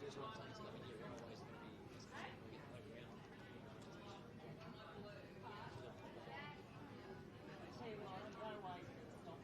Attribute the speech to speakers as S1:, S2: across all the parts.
S1: is what I'm saying. So, I mean, you're always going to be just getting around.
S2: Tell you what, I'd go away and stop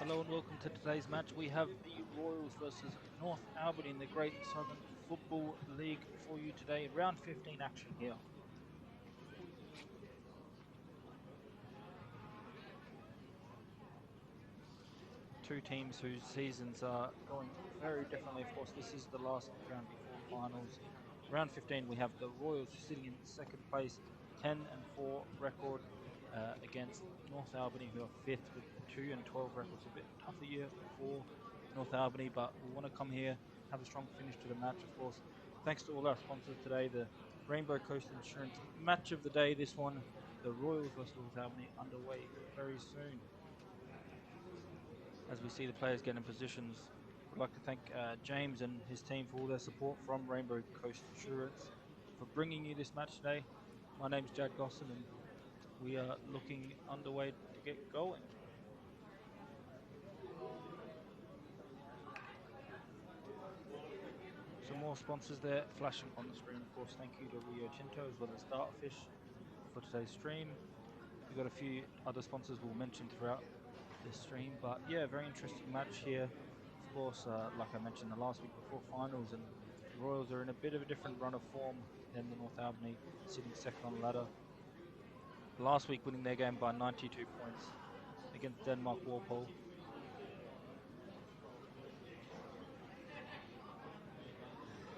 S1: Hello and welcome to today's match. We have the Royals versus North Albany in the Great Southern Football League for you today. Round 15 action here. Two teams whose seasons are going very differently. Of course, this is the last round before finals. Round 15, we have the Royals sitting in second place, 10-4 record against North Albany, who are fifth with 2-12 records. A bit tougher year for North Albany, but we want to come here, have a strong finish to the match, of course. Thanks to all our sponsors today, the Rainbow Coast Insurance match of the day. This one, the Royals versus North Albany, underway very soon. As we see the players get in positions, I'd like to thank James and his team for all their support from Rainbow Coast Insurance for bringing you this match today. My name's Jad Gosson and we are looking underway to get going. Some more sponsors there flashing on the screen. Of course, thank you to Rio Tinto as well as Starfish for today's stream. We've got a few other sponsors we'll mention throughout this stream, but yeah, very interesting match here. Of course, like I mentioned the last week before finals, and the Royals are in a bit of a different run of form than the North Albany, sitting second on the ladder. Last week winning their game by 92 points against Denmark Walpole.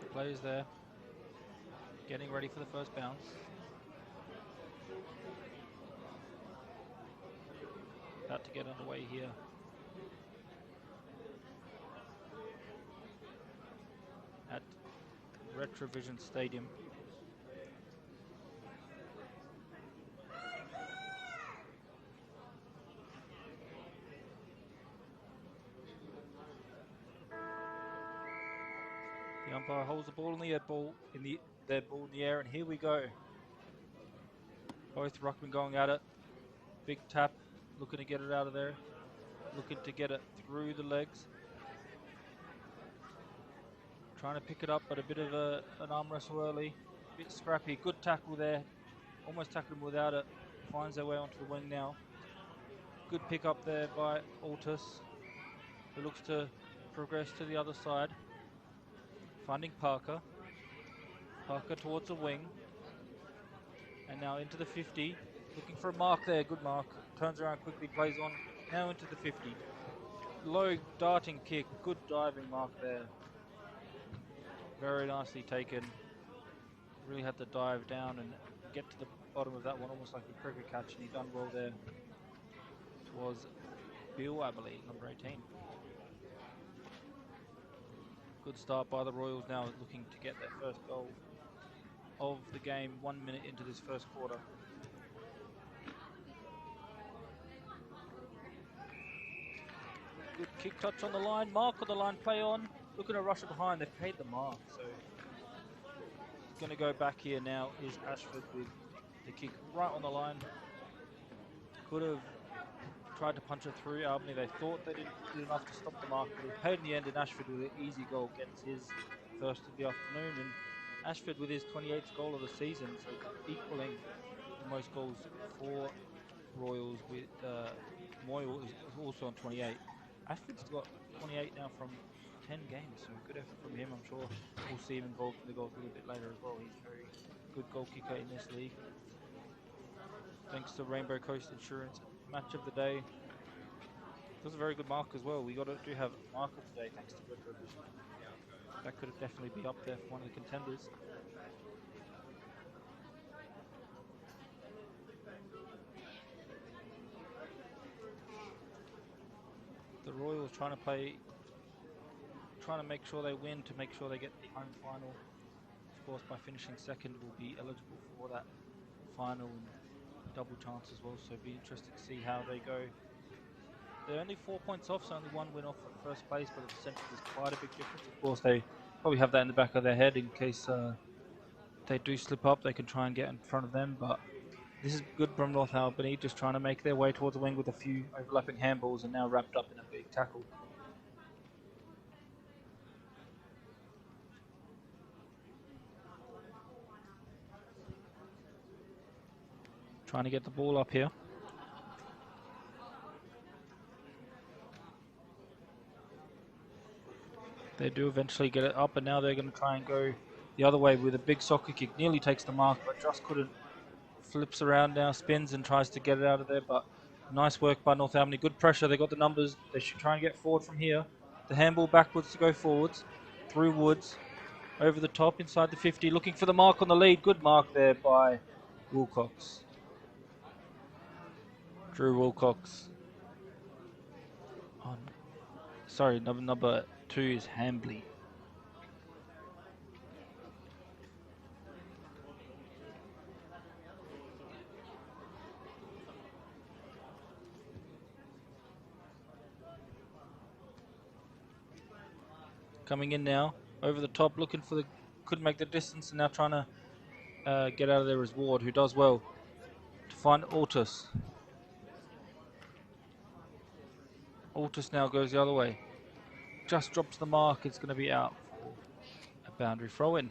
S1: The players there getting ready for the first bounce. About to get underway here. At Retrovision Stadium. The umpire holds the ball in the air, and here we go. Both ruckmen going at it. Big tap, looking to get it out of there. Looking to get it through the legs. Trying to pick it up, but a bit of an arm wrestle early. A bit scrappy. Good tackle there. Almost tackled him without it. Finds their way onto the wing now. Good pick up there by Altus, who looks to progress to the other side. Finding Parker. Parker towards the wing. And now into the 50. Looking for a mark there. Good mark. Turns around quickly, plays on. Now into the 50. Low darting kick. Good diving mark there. Very nicely taken. Really had to dive down and get to the bottom of that one, almost like a cricket catch, and he done well there. It was Bill, I believe, number 18. Good start by the Royals now, looking to get their first goal of the game 1 minute into this first quarter. Good kick touch on the line, mark on the line, play on. Looking to rush it behind, they've paid the mark, so going to go back here now is Ashford with the kick right on the line. Could have tried to punch it through Albany. They thought they didn't do enough to stop the mark, but it paid in the end, and Ashford with an easy goal gets his first of the afternoon. And Ashford with his 28th goal of the season, so equaling the most goals for Royals, with Moyle is also on 28. Ashford's got 28 now from 10 games, so good effort from him. I'm sure we'll see him involved in the goals a little bit later as well. He's a very good goal kicker in this league. Thanks to Rainbow Coast Insurance, match of the day. It was a very good mark as well. We do have a marker today thanks to Retrovision. That could have definitely be up there for one of the contenders. The Royals trying to make sure they win, to make sure they get the home final. Of course, by finishing second, will be eligible for that final and double chance as well. So it'll be interesting to see how they go. They're only 4 points off, so only one win off at first place, but the percentage is quite a big difference. Of course, they probably have that in the back of their head in case they do slip up. They can try and get in front of them, but this is good from North Albany, just trying to make their way towards the wing with a few overlapping handballs and now wrapped up in a big tackle. Trying to get the ball up here. They do eventually get it up, and now they're going to try and go the other way with a big soccer kick. Nearly takes the mark, but just couldn't. Flips around now, spins and tries to get it out of there, but nice work by North Albany. Good pressure, they got the numbers. They should try and get forward from here. The handball backwards to go forwards, through Woods, over the top, inside the 50, looking for the mark on the lead. Good mark there by Wilcox. Drew Wilcox. Oh, sorry, number 2 is Hambley. Coming in now, over the top, looking for the, couldn't make the distance, and now trying to get out of there is Ward, who does well to find Altus. Altus now goes the other way. Just drops the mark, it's going to be out for a boundary throw in.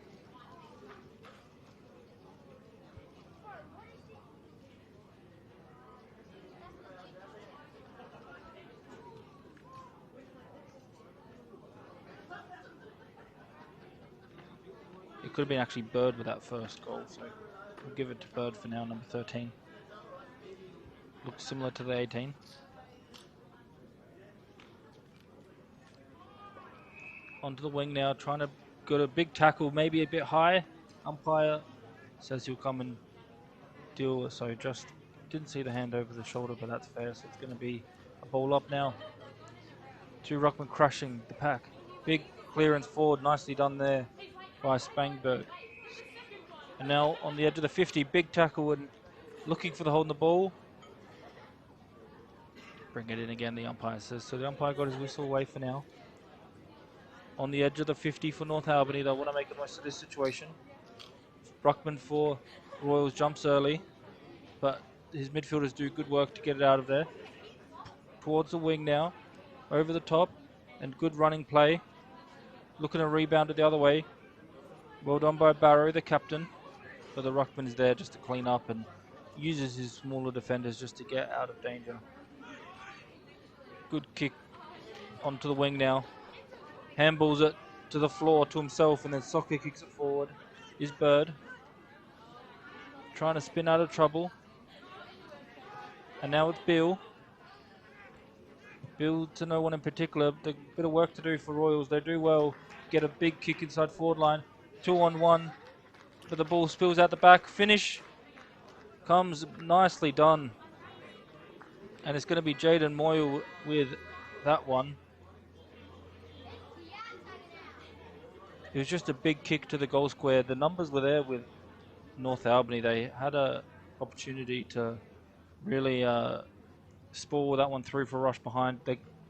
S1: It could have been actually Bird with that first goal, so we'll give it to Bird for now, number 13. Looks similar to the 18. Onto the wing now, trying to get a big tackle, maybe a bit high. Umpire says he'll come and deal, so just didn't see the hand over the shoulder, but that's fair, so it's going to be a ball up now. 2 Ruckman crushing the pack. Big clearance forward, nicely done there by Spangberg. And now on the edge of the 50, big tackle and looking for the hold in the ball. Bring it in again, the umpire says. So the umpire got his whistle away for now. On the edge of the 50 for North Albany, they want to make the most of this situation. Ruckman for Royals jumps early, but his midfielders do good work to get it out of there. Towards the wing now, over the top, and good running play. Looking to rebound it the other way. Well done by Barrow, the captain, but the Ruckman is there just to clean up and uses his smaller defenders just to get out of danger. Good kick onto the wing now. Handballs it to the floor to himself and then soccer kicks it forward. Is Bird trying to spin out of trouble. And now it's Bill. Bill to no one in particular. A bit of work to do for Royals. They do well. Get a big kick inside forward line. 2-on-1. But the ball spills out the back. Finish comes nicely done. And it's going to be Jaden Moyle with that one. It was just a big kick to the goal square. The numbers were there with North Albany. They had an opportunity to really spoil that one through for rush behind.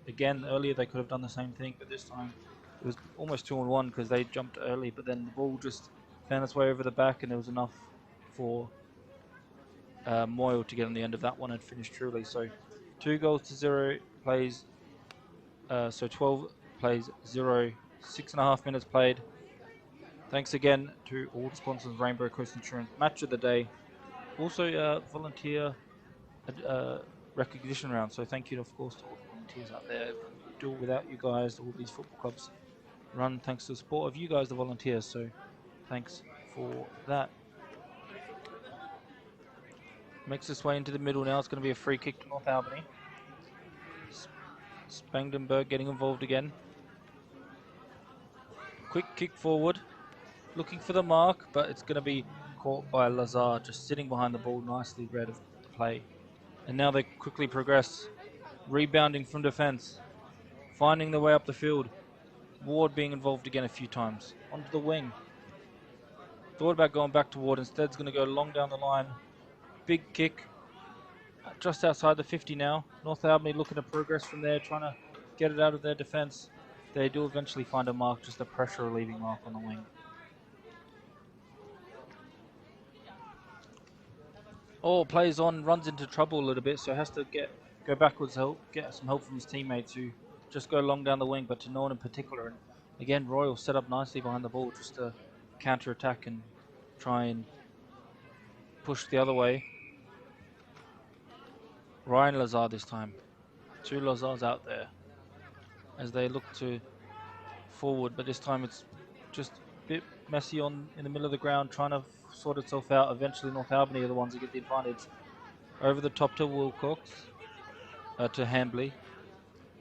S1: Again, earlier they could have done the same thing, but this time it was almost 2-on-1 because they jumped early, but then the ball just found its way over the back and there was enough for Moyle to get on the end of that one and finish truly. So 2-0 plays, so 12 plays 0, 6.5 minutes played. Thanks again to all the sponsors, Rainbow Coast Insurance, match of the day. Also volunteer recognition round, so thank you of course to all the volunteers out there. Do it without you guys, all these football clubs run thanks to the support of you guys, the volunteers, so thanks for that. Makes its way into the middle now. It's going to be a free kick to North Albany. Spangenberg getting involved again. Quick kick forward, looking for the mark, but it's going to be caught by Lazar, just sitting behind the ball, nicely read of the play. And now they quickly progress, rebounding from defence, finding their way up the field. Ward being involved again a few times. Onto the wing. Thought about going back to Ward, instead it's going to go long down the line. Big kick, just outside the 50 now. North Albany looking to progress from there, trying to get it out of their defence. They do eventually find a mark, just a pressure relieving mark on the wing. Oh, plays on, runs into trouble a little bit, so has to go backwards, get some help from his teammates who just go long down the wing, but to no one in particular. And again, Royal set up nicely behind the ball just to counter-attack and try and push the other way. Ryan Lazar this time. 2 Lazars out there as they look to forward, but this time it's just a bit messy in the middle of the ground, trying to sort itself out. Eventually North Albany are the ones that get the advantage. Over the top to Wilcox, to Hambley,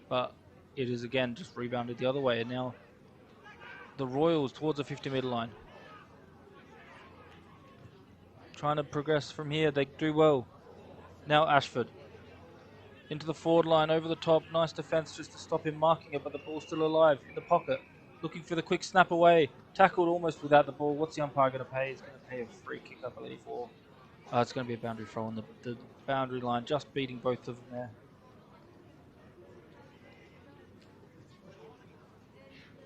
S1: but it is again just rebounded the other way, and now the Royals towards the 50-meter line. Trying to progress from here, they do well. Now Ashford into the forward line, over the top, nice defense just to stop him marking it, but the ball's still alive in the pocket, looking for the quick snap away, tackled almost without the ball. What's the umpire going to pay? He's going to pay a free kick, I believe, or it's going to be a boundary throw on the boundary line, just beating both of them there.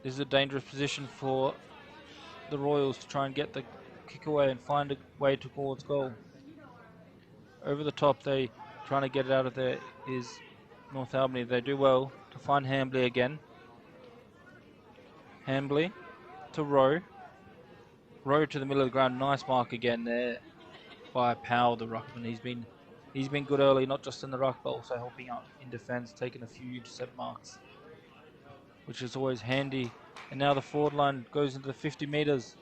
S1: This is a dangerous position for the Royals to try and get the kick away and find a way towards goal. Over the top, they trying to get it out of there is North Albany. They do well to find Hambley again. Hambley to Rowe. Rowe to the middle of the ground. Nice mark again there by Powell, the ruckman. He's been good early, not just in the ruck, but also helping out in defence, taking a few intercept marks, which is always handy. And now the forward line goes into the 50 metres.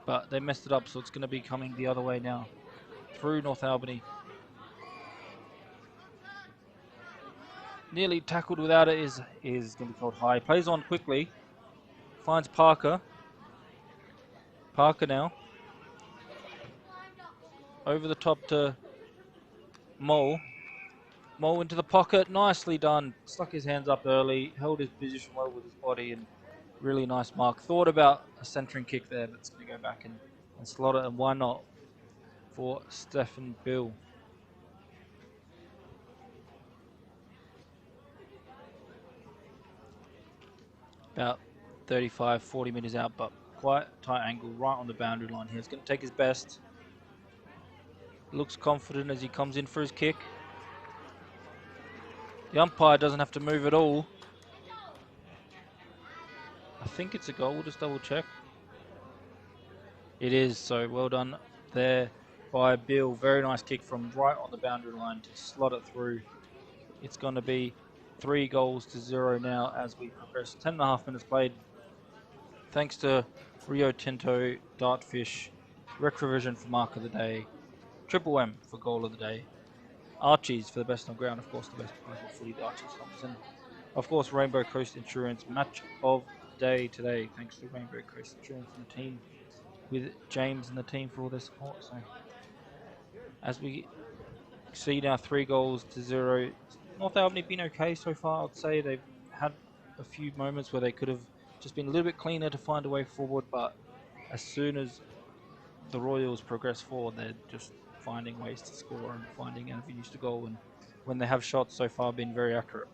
S1: But they messed it up, so it's going to be coming the other way now, through North Albany. Nearly tackled without it is going to be called high. Plays on quickly, finds Parker. Parker now. Over the top to Mole. Mole into the pocket, nicely done. Stuck his hands up early, held his position well with his body, and really nice mark. Thought about a centering kick there, but it's going to go back and slot it, and why not for Stephen Bill. About 35, 40 metres out, but quite tight angle right on the boundary line here. He's going to take his best. Looks confident as he comes in for his kick. The umpire doesn't have to move at all. I think it's a goal, we'll just double check. It is, so well done there by Bill. Very nice kick from right on the boundary line to slot it through. It's going to be 3-0 now as we progress. 10.5 minutes played. Thanks to Rio Tinto, Dartfish, Retrovision for Mark of the Day, Triple M for Goal of the Day, Archie's for the best on ground, of course the best private footy, the Archie's Thompson. Of course, Rainbow Coast Insurance, match of the day today. Thanks to Rainbow Coast Insurance and the team, with James and the team for all their support. So, as we see now, 3-0. North Albany been okay so far. I'd say they've had a few moments where they could have just been a little bit cleaner to find a way forward, but as soon as the Royals progress forward, they're just finding ways to score and finding avenues to goal, and when they have shots so far, been very accurate.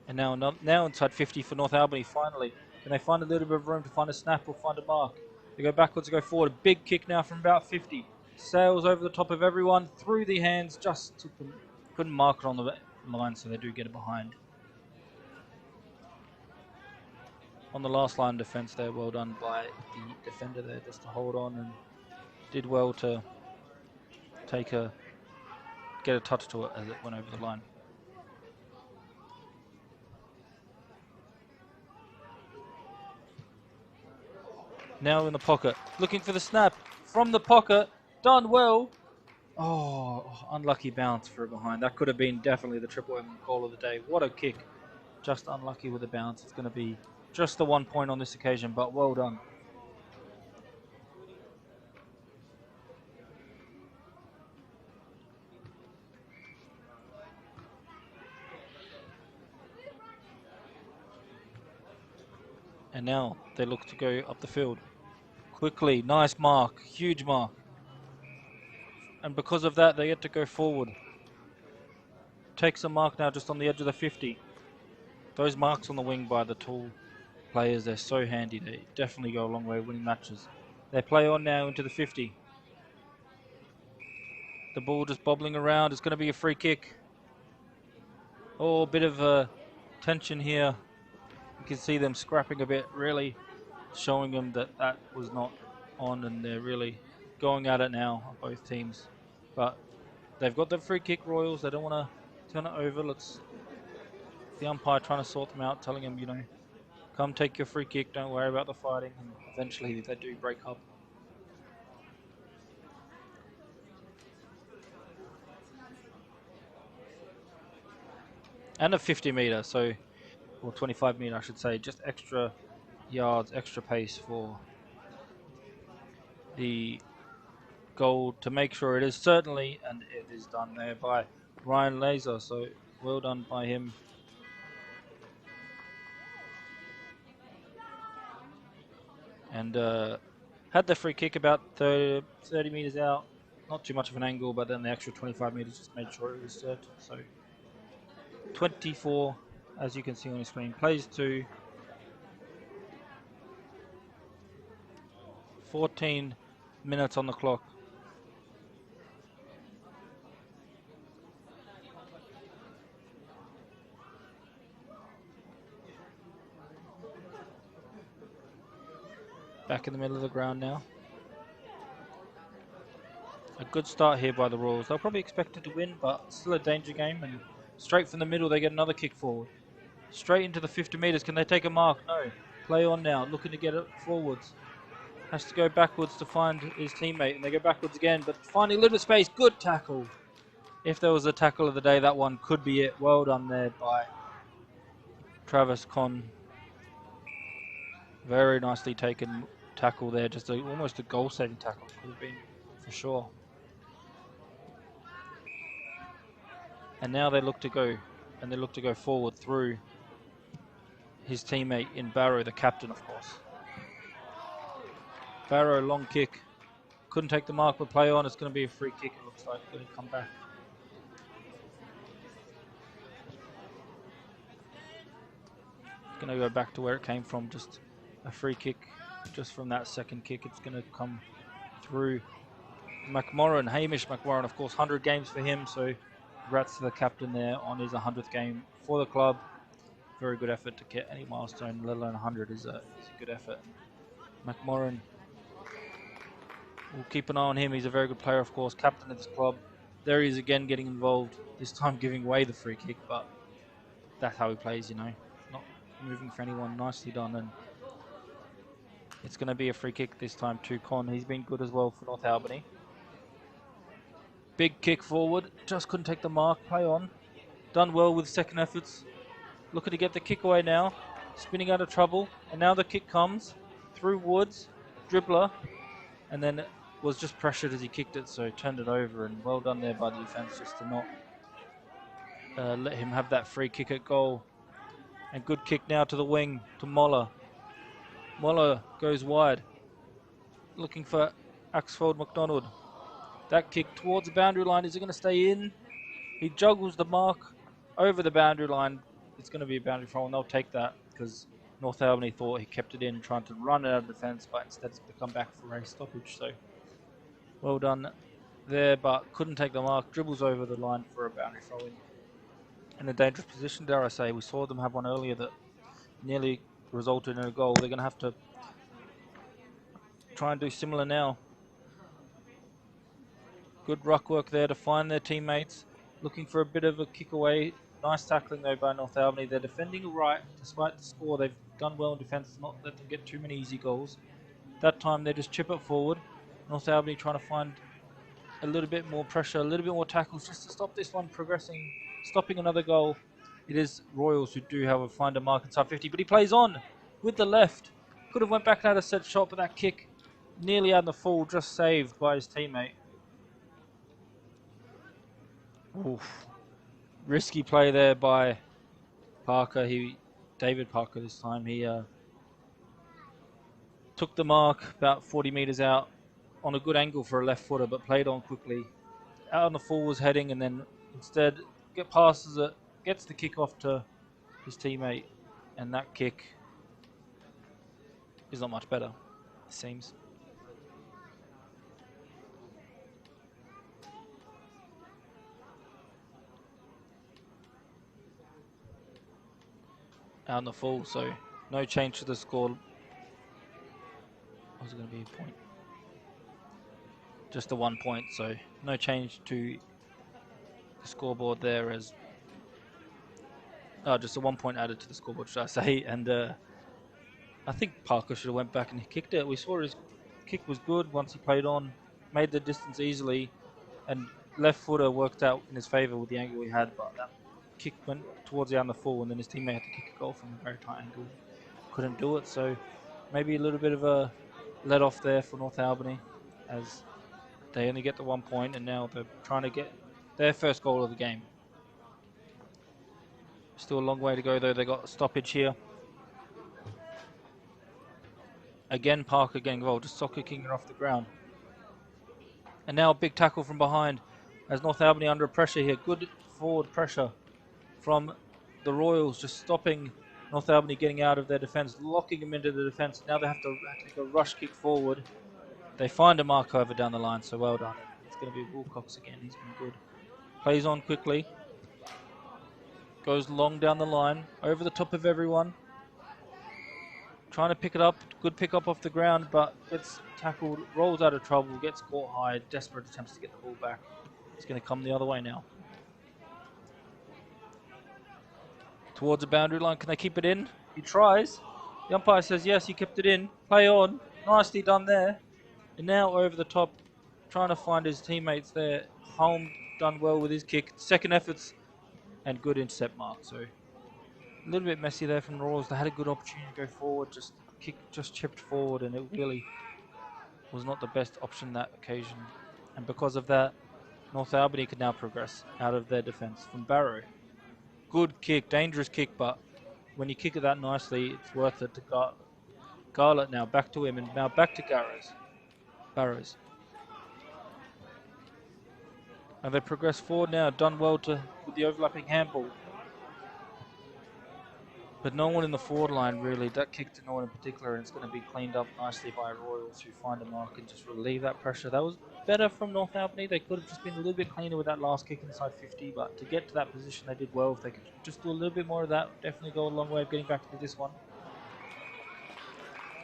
S1: And now inside 50 for North Albany, finally. Can they find a little bit of room to find a snap or find a mark? They go backwards, they go forward. A big kick now from about 50. Sails over the top of everyone, through the hands, just took them. Couldn't mark it on the line, so they do get it behind. On the last line of defence there, well done by the defender there, just to hold on, and did well to get a touch to it as it went over the line. Now in the pocket, looking for the snap from the pocket, done well. Oh, unlucky bounce for a behind. That could have been definitely the Triple M goal of the day. What a kick. Just unlucky with the bounce. It's going to be just the 1 point on this occasion, but well done. And now they look to go up the field. Quickly, nice mark, huge mark. And because of that, they get to go forward. Takes a mark now just on the edge of the 50. Those marks on the wing by the tall players, they're so handy. They definitely go a long way winning matches. They play on now into the 50. The ball just bobbling around. It's going to be a free kick. Oh, a bit of tension here You can see them scrapping a bit, really showing them that that was not on, and they're really going at it now, both teams. But they've got the free kick, Royals. They don't want to turn it over. The umpire trying to sort them out, telling them, you know, come take your free kick, don't worry about the fighting, and eventually they do break up. And a 50 meter, so, or 25 meter, I should say, just extra yards, extra pace for the goal to make sure it is certainly, and it is done there by Ryan Laser, so well done by him. And had the free kick about 30 meters out, not too much of an angle, but then the extra 25 meters just made sure it was certain. So 24, as you can see on the screen, plays to 14 minutes on the clock. Back in the middle of the ground now. A good start here by the Royals. They'll probably expect it to win, but still a danger game. And straight from the middle, they get another kick forward. Straight into the 50 meters. Can they take a mark? No. Play on now, looking to get it forwards. Has to go backwards to find his teammate, and they go backwards again, but finding a little bit of space. Good tackle. If there was a tackle of the day, that one could be it. Well done there by Travis Conn. Very nicely taken tackle there. Just almost a goal-saving tackle. Could have been, for sure. And now they look to go forward through his teammate in Barrow, the captain, of course. Barrow, long kick. Couldn't take the mark, but play on. It's going to be a free kick, it looks like. Going to come back. Going to go back to where it came from. Just a free kick. Just from that second kick, it's going to come through McMorran. Hamish McMorran, of course, 100 games for him. So congrats to the captain there on his 100th game for the club. Very good effort to get any milestone, let alone 100 is a good effort. McMorran, we'll keep an eye on him. He's a very good player, of course, captain of this club. There he is again getting involved, this time giving away the free kick, but that's how he plays, you know. Not moving for anyone, nicely done. And it's going to be a free kick this time to Con. He's been good as well for North Albany. Big kick forward, just couldn't take the mark, play on. Done well with second efforts. Looking to get the kick away now, spinning out of trouble, and now the kick comes through Woods, dribbler, and then was just pressured as he kicked it, so turned it over, and well done there by the defense just to not let him have that free kick at goal. And good kick now to the wing, to Moller. Moller goes wide, looking for Axford McDonald. That kick towards the boundary line, is it going to stay in? He juggles the mark over the boundary line. It's going to be a boundary throw, and they'll take that because North Albany thought he kept it in, trying to run it out of defence, but instead it's come back for a stoppage. So well done there, but couldn't take the mark. Dribbles over the line for a boundary throw in a dangerous position, dare I say. We saw them have one earlier that nearly resulted in a goal. They're going to have to try and do similar now. Good ruck work there to find their teammates. Looking for a bit of a kick away. Nice tackling though by North Albany. They're defending right despite the score. They've done well in defence, not let them get too many easy goals. That time they just chip it forward. North Albany trying to find a little bit more pressure, a little bit more tackles just to stop this one progressing, stopping another goal. It is Royals who do, however, find a mark inside 50, but he plays on with the left. Could have went back and had a set shot, but that kick nearly out in the full, just saved by his teammate. Oof. Risky play there by Parker. David Parker this time. He took the mark about 40 metres out on a good angle for a left footer, but played on quickly. Out on the full was heading, and then instead passes it, gets the kick off to his teammate, and that kick is not much better, it seems. Out on the full, so No change to the score. Was it going to be a point? Just the 1 point, so no change to the scoreboard there as just a 1 point added to the scoreboard, should I say. And I think Parker should have went back and kicked it. We saw his kick was good once he played on, made the distance easily, and left footer worked out in his favour with the angle he had, but that kick went towards the end of the full, and then his teammate had to kick a goal from a very tight angle. Couldn't do it, so maybe a little bit of a let off there for North Albany as they only get the 1 point, and now they're trying to get their first goal of the game. Still a long way to go though. They got a stoppage here. Again, Parker getting involved, just soccer kicking it off the ground. And now a big tackle from behind as North Albany under pressure here. Good forward pressure from the Royals, just stopping North Albany getting out of their defence, locking them into the defence. Now they have to actually go rush kick forward. They find a mark over down the line, so well done. It's going to be Wilcox again. He's been good. Plays on quickly. Goes long down the line, over the top of everyone. Trying to pick it up, good pick up off the ground, but gets tackled, rolls out of trouble, gets caught high, desperate attempts to get the ball back. It's going to come the other way now. Towards the boundary line, can they keep it in? He tries. The umpire says yes, he kept it in. Play on, nicely done there. And now over the top, trying to find his teammates there. Holm done well with his kick. Second efforts and good intercept mark. So a little bit messy there from the Royals. They had a good opportunity to go forward, just chipped forward, and it really was not the best option that occasion. And because of that, North Albany can now progress out of their defence from Barrow. Good kick, dangerous kick, but when you kick it that nicely, it's worth it to Garlett now. Back to him, and now back to Barrows. And they progress forward now, done well with the overlapping handball. But no one in the forward line really. That kick to no one in particular, and it's going to be cleaned up nicely by Royals, who find a mark and just relieve that pressure. That was better from North Albany. They could have just been a little bit cleaner with that last kick inside 50, but to get to that position, they did well. If they could just do a little bit more of that, definitely go a long way of getting back to this one.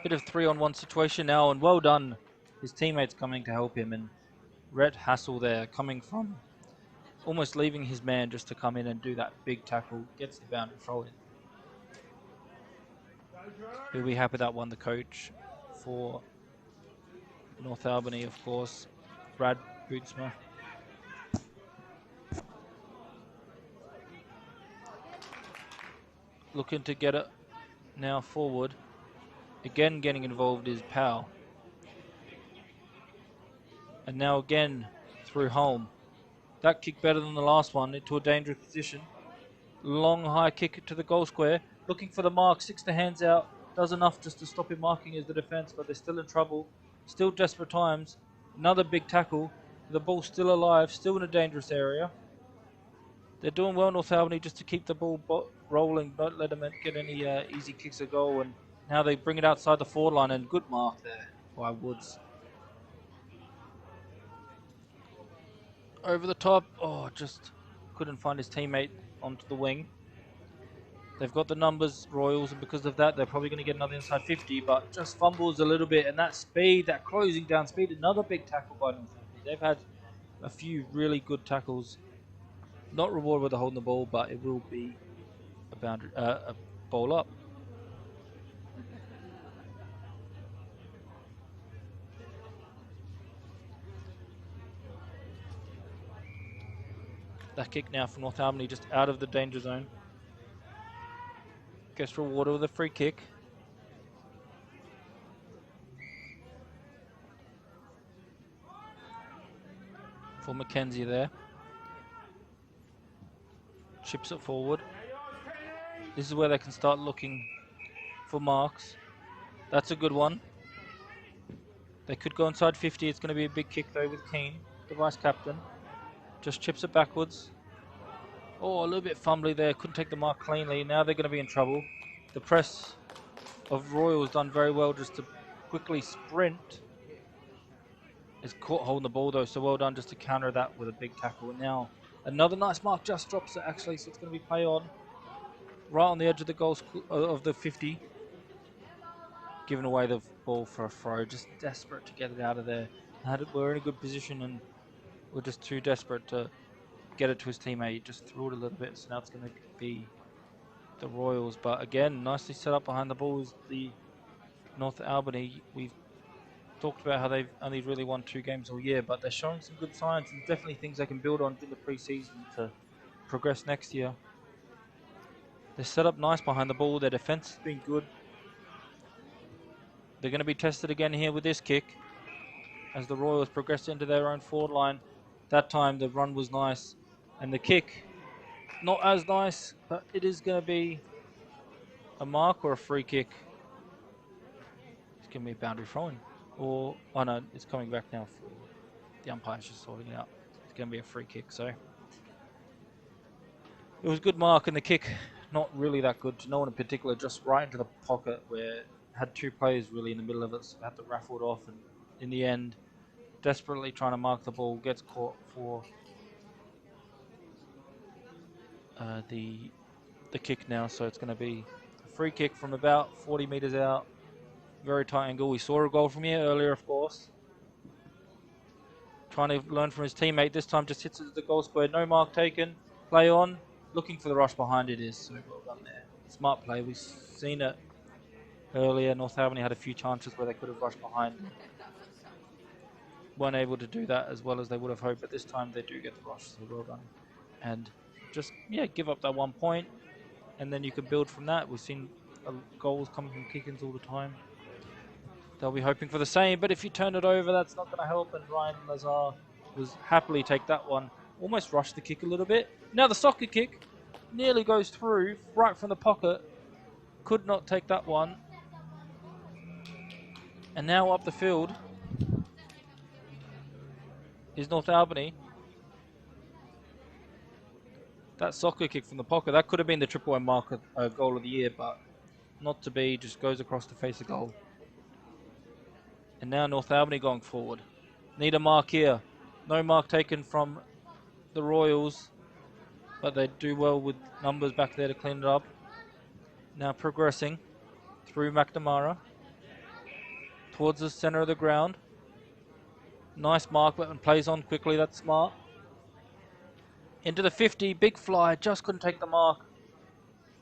S1: Bit of 3-on-1 situation now, and well done. His teammates coming to help him, and Rhett Hassel there coming from almost leaving his man just to come in and do that big tackle, gets the boundary throw in. He'll be happy that won the coach for North Albany, of course, Brad Bootsma. Looking to get it now forward. Again getting involved is Powell. And now again through Holm. That kick better than the last one into a dangerous position. Long high kick to the goal square. Looking for the mark, sticks the hands out. Does enough just to stop him marking as the defence, but they're still in trouble. Still desperate times. Another big tackle. The ball's still alive, still in a dangerous area. They're doing well, North Albany, just to keep the ball rolling, not let them get any easy kicks a goal. And now they bring it outside the forward line, and good mark there by Woods. Over the top, just couldn't find his teammate onto the wing. They've got the numbers, Royals, and because of that, they're probably going to get another inside 50, but just fumbles a little bit, and that speed, that closing down speed, another big tackle by North Albany. They've had a few really good tackles. Not rewarded with holding the ball, but it will be a ball up. That kick now from North Albany, just out of the danger zone. Gets rewarded with a free kick. For Mackenzie there. Chips it forward. This is where they can start looking for marks. That's a good one. They could go inside 50. It's going to be a big kick though with Keane, the vice captain. Just chips it backwards. Oh, a little bit fumbly there. Couldn't take the mark cleanly. Now they're going to be in trouble. The press of Royals done very well just to quickly sprint. Is caught holding the ball though, so well done just to counter that with a big tackle. And now another nice mark, just drops it actually, so it's going to be play on. Right on the edge of the goal of the 50. giving away the ball for a throw, just desperate to get it out of there. We're in a good position and we're just too desperate to get it to his teammate. He just threw it a little bit, so now it's going to be the Royals. But again, nicely set up behind the ball is the North Albany. We've talked about how they've only really won 2 games all year, but they're showing some good signs and definitely things they can build on in the pre-season to progress next year. They're set up nice behind the ball. Their defense has been good. They're going to be tested again here with this kick as the Royals progress into their own forward line. That time the run was nice and the kick not as nice, but it is going to be a mark or a free kick. It's going to be a boundary throw-in. Or, oh no, it's coming back now. For the umpire's just sorting it out. It's going to be a free kick, so. It was a good mark, and the kick, not really that good. No one in particular, just right into the pocket where had 2 players really in the middle of it, so had to raffle it off. And in the end, desperately trying to mark the ball, gets caught for the kick now. So it's going to be a free kick from about 40 meters out. Very tight angle. We saw a goal from here earlier, of course. Trying to learn from his teammate. This time just hits it at the goal square. No mark taken. Play on. Looking for the rush behind it is. So well done there. Smart play. We've seen it earlier. North Albany had a few chances where they could have rushed behind. Weren't able to do that as well as they would have hoped. But this time they do get the rush. So well done. And just, yeah, give up that 1 point. And then you can build from that. We've seen goals coming from kick-ins all the time. They'll be hoping for the same, but if you turn it over, that's not going to help. And Ryan Lazar was happily take that one. Almost rushed the kick a little bit. Now the soccer kick nearly goes through, right from the pocket. Could not take that one. And now up the field is North Albany. That soccer kick from the pocket, that could have been the triple M mark goal of the year, but not to be, just goes across the face of goal. And now North Albany going forward. Need a mark here. No mark taken from the Royals, but they do well with numbers back there to clean it up. Now progressing through McNamara towards the center of the ground. Nice mark, but plays on quickly. That's smart. Into the 50, big fly, just couldn't take the mark.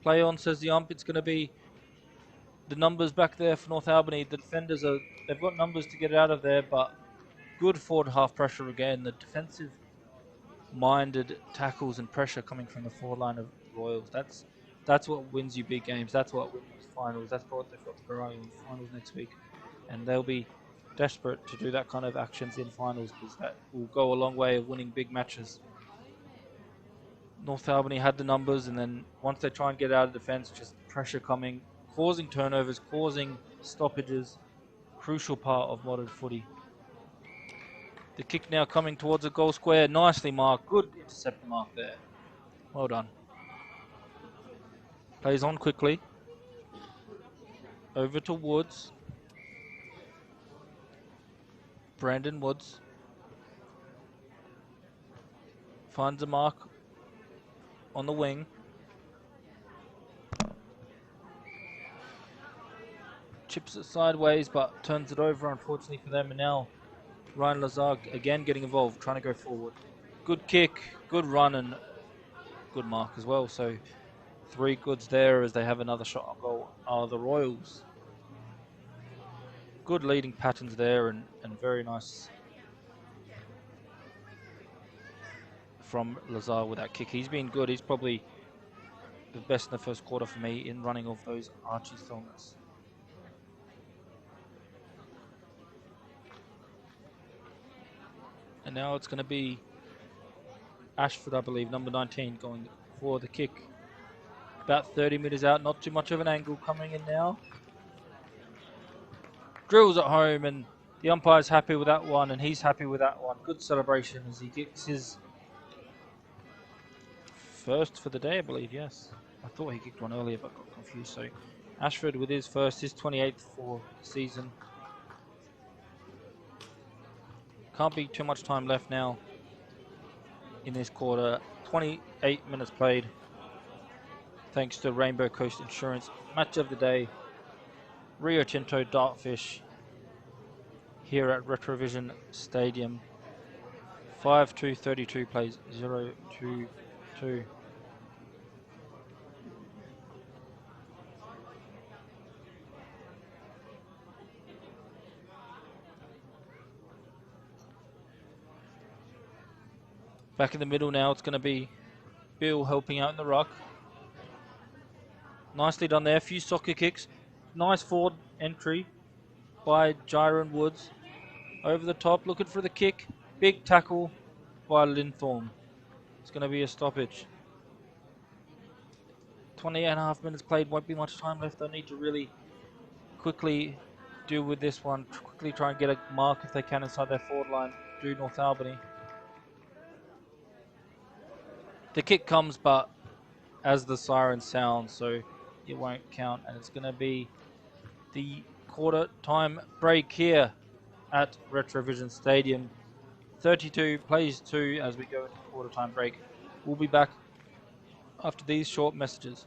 S1: Play on, says the ump. It's going to be the numbers back there for North Albany. The defenders they've got numbers to get out of there, but good forward half pressure again. The defensive minded tackles and pressure coming from the forward line of Royals. That's what wins you big games. That's what wins finals. That's what they've got to go on in finals next week. And they'll be desperate to do that kind of actions in finals because that will go a long way of winning big matches. North Albany had the numbers, and then once they try and get out of defense, just pressure coming, causing turnovers, causing stoppages. Crucial part of modern footy. The kick now coming towards the goal square. Nicely marked. Good intercept mark there. Well done. Plays on quickly. Over to Woods. Brandon Woods. Finds a mark on the wing. Chips it sideways, but turns it over, unfortunately for them. And now Ryan Lazar again getting involved, trying to go forward. Good kick, good run, and good mark as well. So 3 goods there as they have another shot on goal are the Royals. Good leading patterns there and very nice from Lazar with that kick. He's been good. He's probably the best in the first quarter for me in running off those Archie Thorners. And now it's going to be Ashford, I believe, number 19, going for the kick. About 30 meters out, not too much of an angle coming in now. Drills at home, and the umpire's happy with that one, and he's happy with that one. Good celebration as he gets his first for the day, I believe, yes. I thought he kicked one earlier, but got confused. So Ashford with his first, his 28th for the season. Can't be too much time left now in this quarter. 28 minutes played. Thanks to Rainbow Coast Insurance. Match of the day Rio Tinto Dartfish here at Retrovision Stadium. 5-2-32 plays 0-2-2. Back in the middle now, it's going to be Bill helping out in the ruck. Nicely done there, a few soccer kicks. Nice forward entry by Jiren Woods. Over the top, looking for the kick. Big tackle by Linthorne. It's going to be a stoppage. 20.5 minutes played, won't be much time left. They need to really quickly deal with this one. Quickly try and get a mark if they can inside their forward line. Do North Albany. The kick comes, but as the siren sounds, so it won't count. And it's going to be the quarter time break here at Retrovision Stadium. 32 plays 2 as we go into quarter time break. We'll be back after these short messages.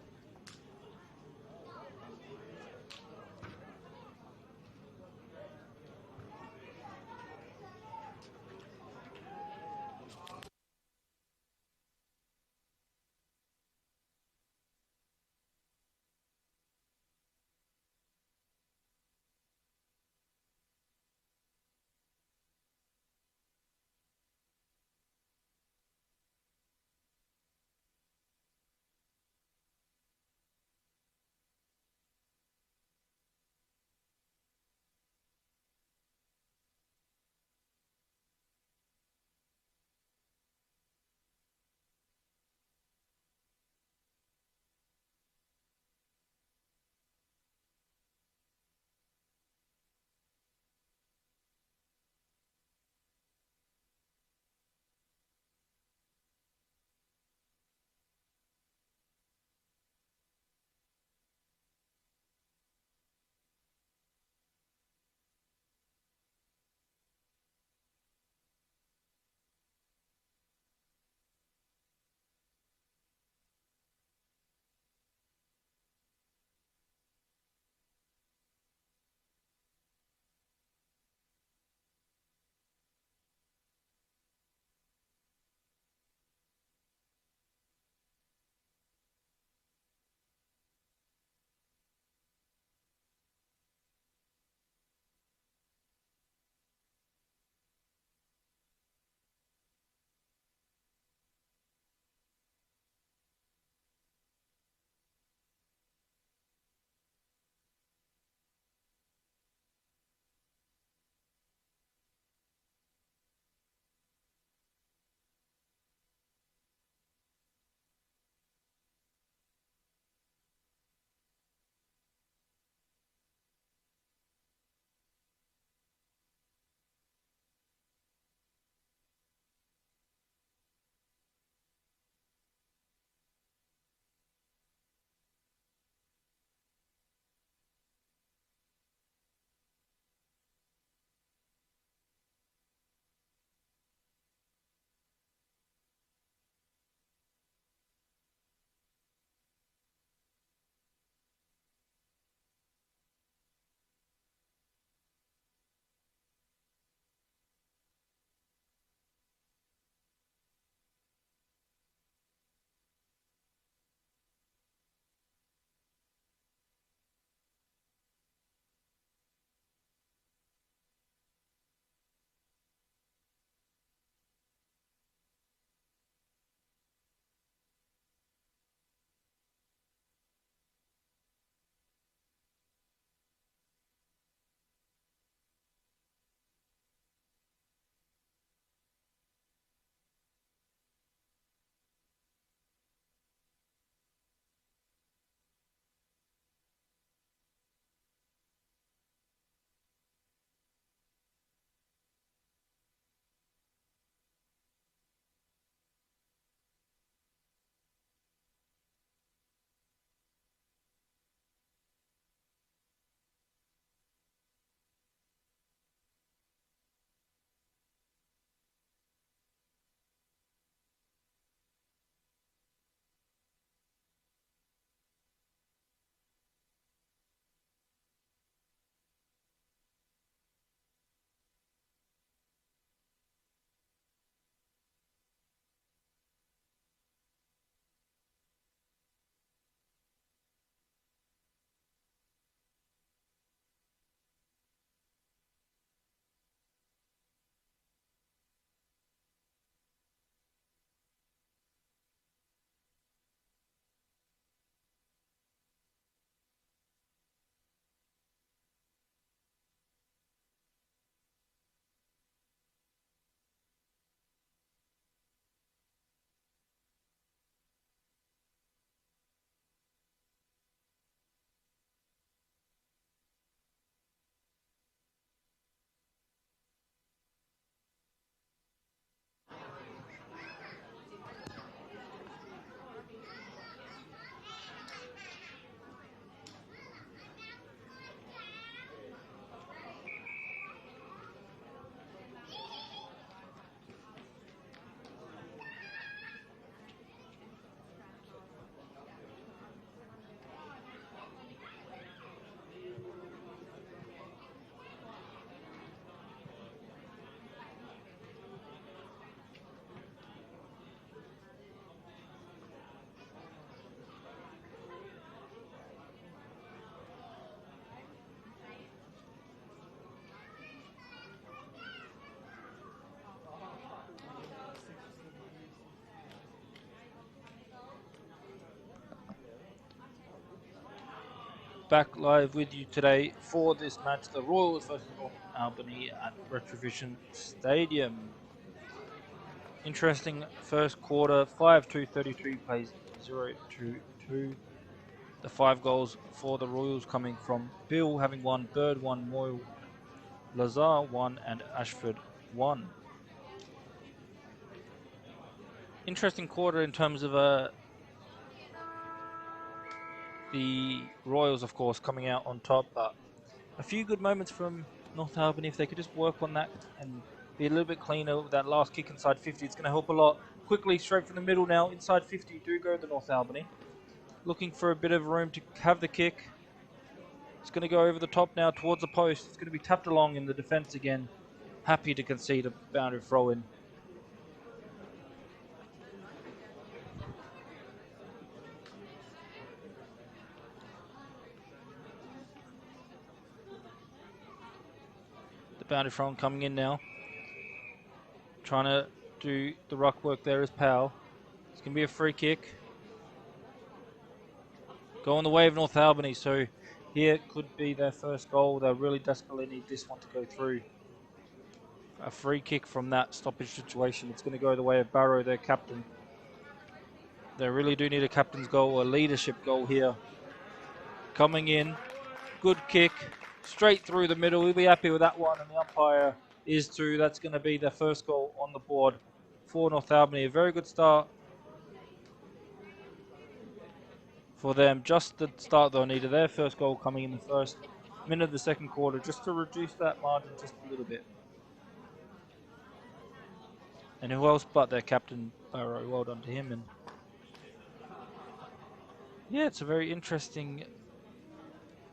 S1: back live with you today for this match, the Royals versus North Albany at Retrovision Stadium. Interesting first quarter, 5-2, 33 plays 0-2. The 5 goals for the Royals coming from Bill having 1, Bird 1, Moyle, Lazar 1, and Ashford 1. Interesting quarter in terms of the Royals, of course, coming out on top, but a few good moments from North Albany. If they could just work on that and be a little bit cleaner with that last kick inside 50, it's going to help a lot. Quickly, straight from the middle now, inside 50, do go to North Albany. Looking for a bit of room to have the kick. It's going to go over the top now towards the post. It's going to be tapped along in the defence again. Happy to concede a boundary throw in. The boundary throw in coming in now. Trying to do the ruck work there is Powell. It's going to be a free kick. Going the way of North Albany, so here could be their first goal. They really desperately need this one to go through. A free kick from that stoppage situation. It's going to go the way of Barrow, their captain. They really do need a captain's goal, a leadership goal here. Coming in, good kick, straight through the middle. We'll be happy with that one, and the umpire is through. That's going to be their first goal on the board for North Albany. A very good start for them. Just the start though needed. Their first goal coming in the first minute of the second quarter, just to reduce that margin just a little bit. And who else but their captain, Barrow. Well done to him. And yeah, it's a very interesting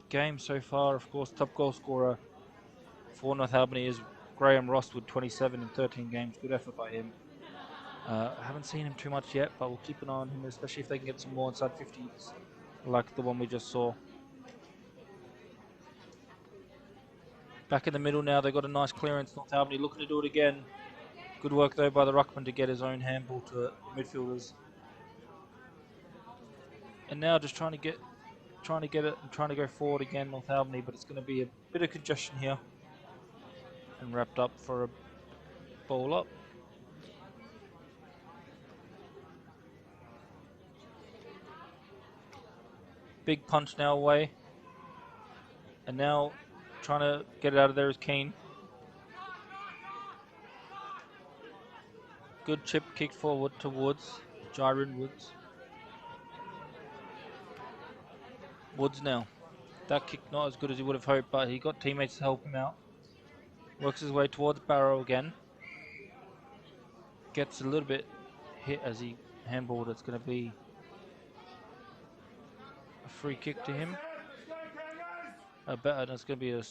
S1: game so far. Of course, top goal scorer for North Albany is Graham Ross with 27 in 13 games. Good effort by him. I haven't seen him too much yet, but we'll keep an eye on him, especially if they can get some more inside 50s, like the one we just saw. Back in the middle now, they got a nice clearance. North Albany looking to do it again. Good work though by the ruckman to get his own handball to the midfielders. And now just trying to get it and trying to go forward again, North Albany, but it's going to be a bit of congestion here. And wrapped up for a ball up. Big punch now away. And now trying to get it out of there is Keane. Good chip kick forward to Woods. Jyron Woods. Woods now. That kick not as good as he would have hoped, but he got teammates to help him out. Works his way towards Barrow again. Gets a little bit hit as he handballed. It's going to be a free kick to him. It's going to be a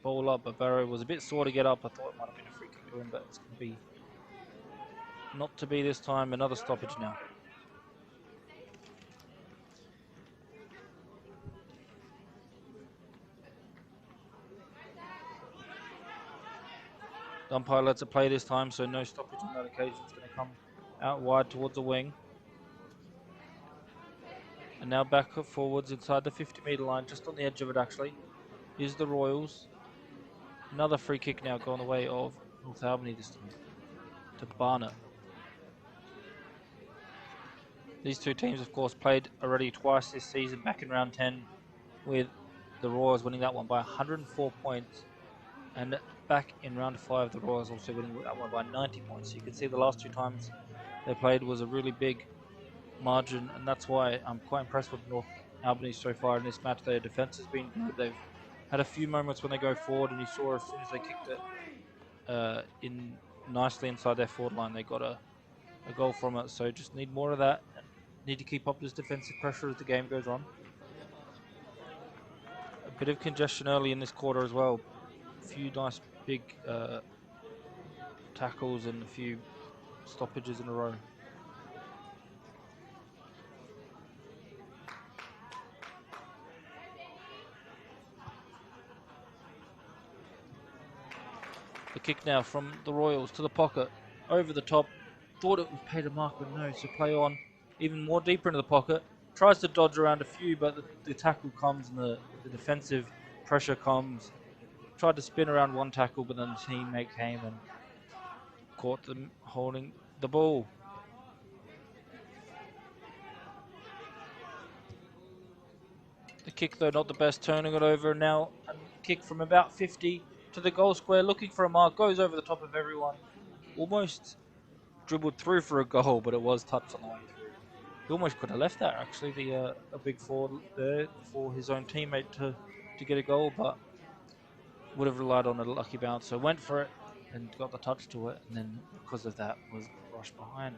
S1: ball up, but Barrow was a bit sore to get up. I thought it might have been a free kick to him, but it's going to be not to be this time. Another stoppage now. The umpire lets it play this time, so no stoppage on that occasion. It's going to come out wide towards the wing. And now back forwards inside the 50-metre line, just on the edge of it actually, is the Royals. Another free kick now going the way of North Albany this time, to Barnett. These two teams, of course, played already twice this season, back in round 10, with the Royals winning that one by 104 points. And back in round 5, the Royals also winning that one by 90 points. So you can see the last two times they played was a really big margin, and that's why I'm quite impressed with North Albany so far in this match. Their defence has been good. They've had a few moments when they go forward, and you saw as soon as they kicked it in nicely inside their forward line, they got a goal from it. So just need more of that. Need to keep up this defensive pressure as the game goes on. A bit of congestion early in this quarter as well. A few nice big tackles and a few stoppages in a row. The kick now from the Royals to the pocket, over the top. Thought it was paid a mark, but no, so play on. Even more deeper into the pocket. tries to dodge around a few, but the tackle comes and the defensive pressure comes. Tried to spin around one tackle, but then the teammate came and caught them holding the ball. The kick, though, not the best, turning it over now. A kick from about 50 to the goal square, looking for a mark, goes over the top of everyone. Almost dribbled through for a goal, but it was touched on the way through. He almost could have left that, actually, a big forward there for his own teammate to get a goal, but would have relied on a lucky bounce. So went for it and got the touch to it, and then because of that was rushed behind.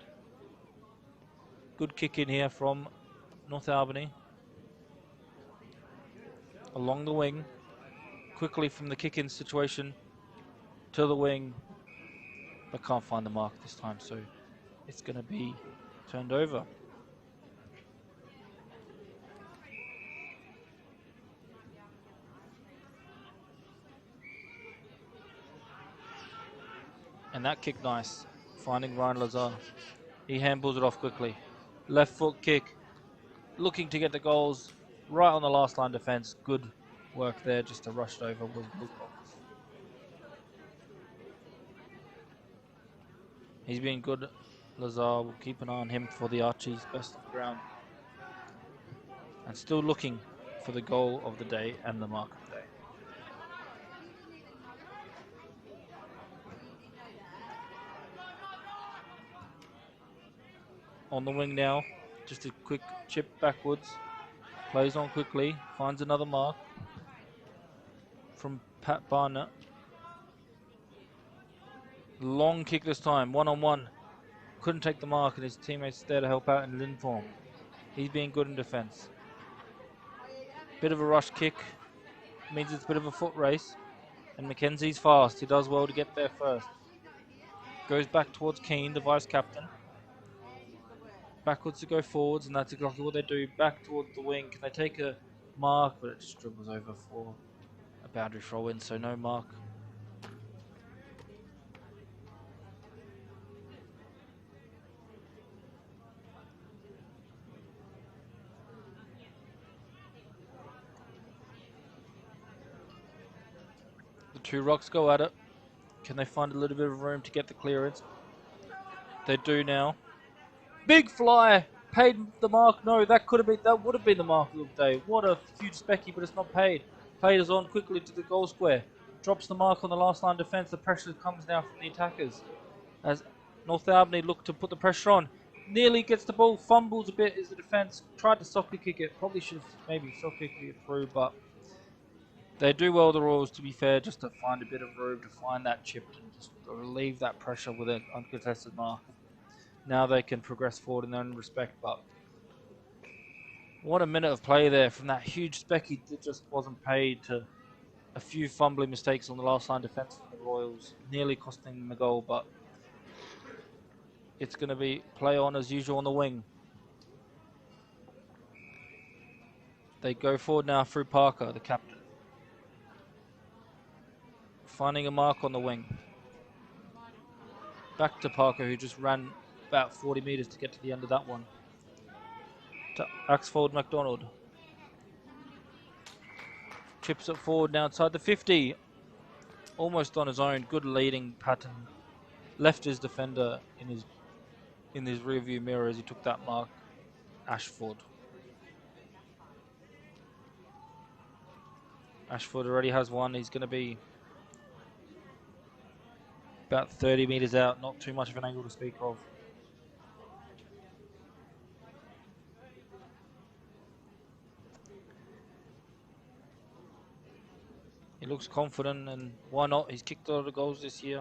S1: Good kick in here from North Albany. Along the wing, quickly from the kick-in situation to the wing, but can't find the mark this time, so it's going to be turned over. And that kick, nice, finding Ryan Lazar. He handballs it off quickly. Left foot kick, looking to get the goals right on the last line defense. Good work there just to rush it over with Wilcox. He's been good. Lazar will keep an eye on him for the Archies best of the ground. And still looking for the goal of the day and the mark of the day. On the wing now, just a quick chip backwards. Plays on quickly, finds another mark from Pat Barnett. Long kick this time, one-on-one. Couldn't take the mark and his teammates there to help out in Lindform. He's being good in defense. Bit of a rush kick, means it's a bit of a foot race. And Mackenzie's fast, he does well to get there first. Goes back towards Keane, the vice captain. Backwards to go forwards, and that's exactly what they do. Back towards the wing. Can they take a mark? But it just dribbles over for a boundary throw in, so no mark. The two rocks go at it. Can they find a little bit of room to get the clearance? They do now. Big fly, paid the mark. No, that would have been the mark of the day. What a huge specky, but it's not paid. Paid is on quickly to the goal square. Drops the mark on the last line defense. The pressure comes now from the attackers. As North Albany look to put the pressure on. Nearly gets the ball, fumbles a bit as the defense. Tried to soccer kick it. Probably should have maybe soccer kicked it through, but they do well, the Royals, to be fair, just to find a bit of room to find that chip and just relieve that pressure with an uncontested mark. Now they can progress forward in their own respect, but what a minute of play there from that huge specky that just wasn't paid to a few fumbling mistakes on the last line defense from the Royals, nearly costing them the goal, but it's going to be play on as usual on the wing. They go forward now through Parker, the captain. Finding a mark on the wing. Back to Parker, who just ran about 40 metres to get to the end of that one. To Axfold McDonald. Chips it forward now outside the 50. Almost on his own. Good leading pattern. Left his defender in his rear view mirror as he took that mark. Ashford. Ashford already has one. He's going to be about 30 metres out. Not too much of an angle to speak of. He looks confident, and why not? He's kicked a lot of goals this year.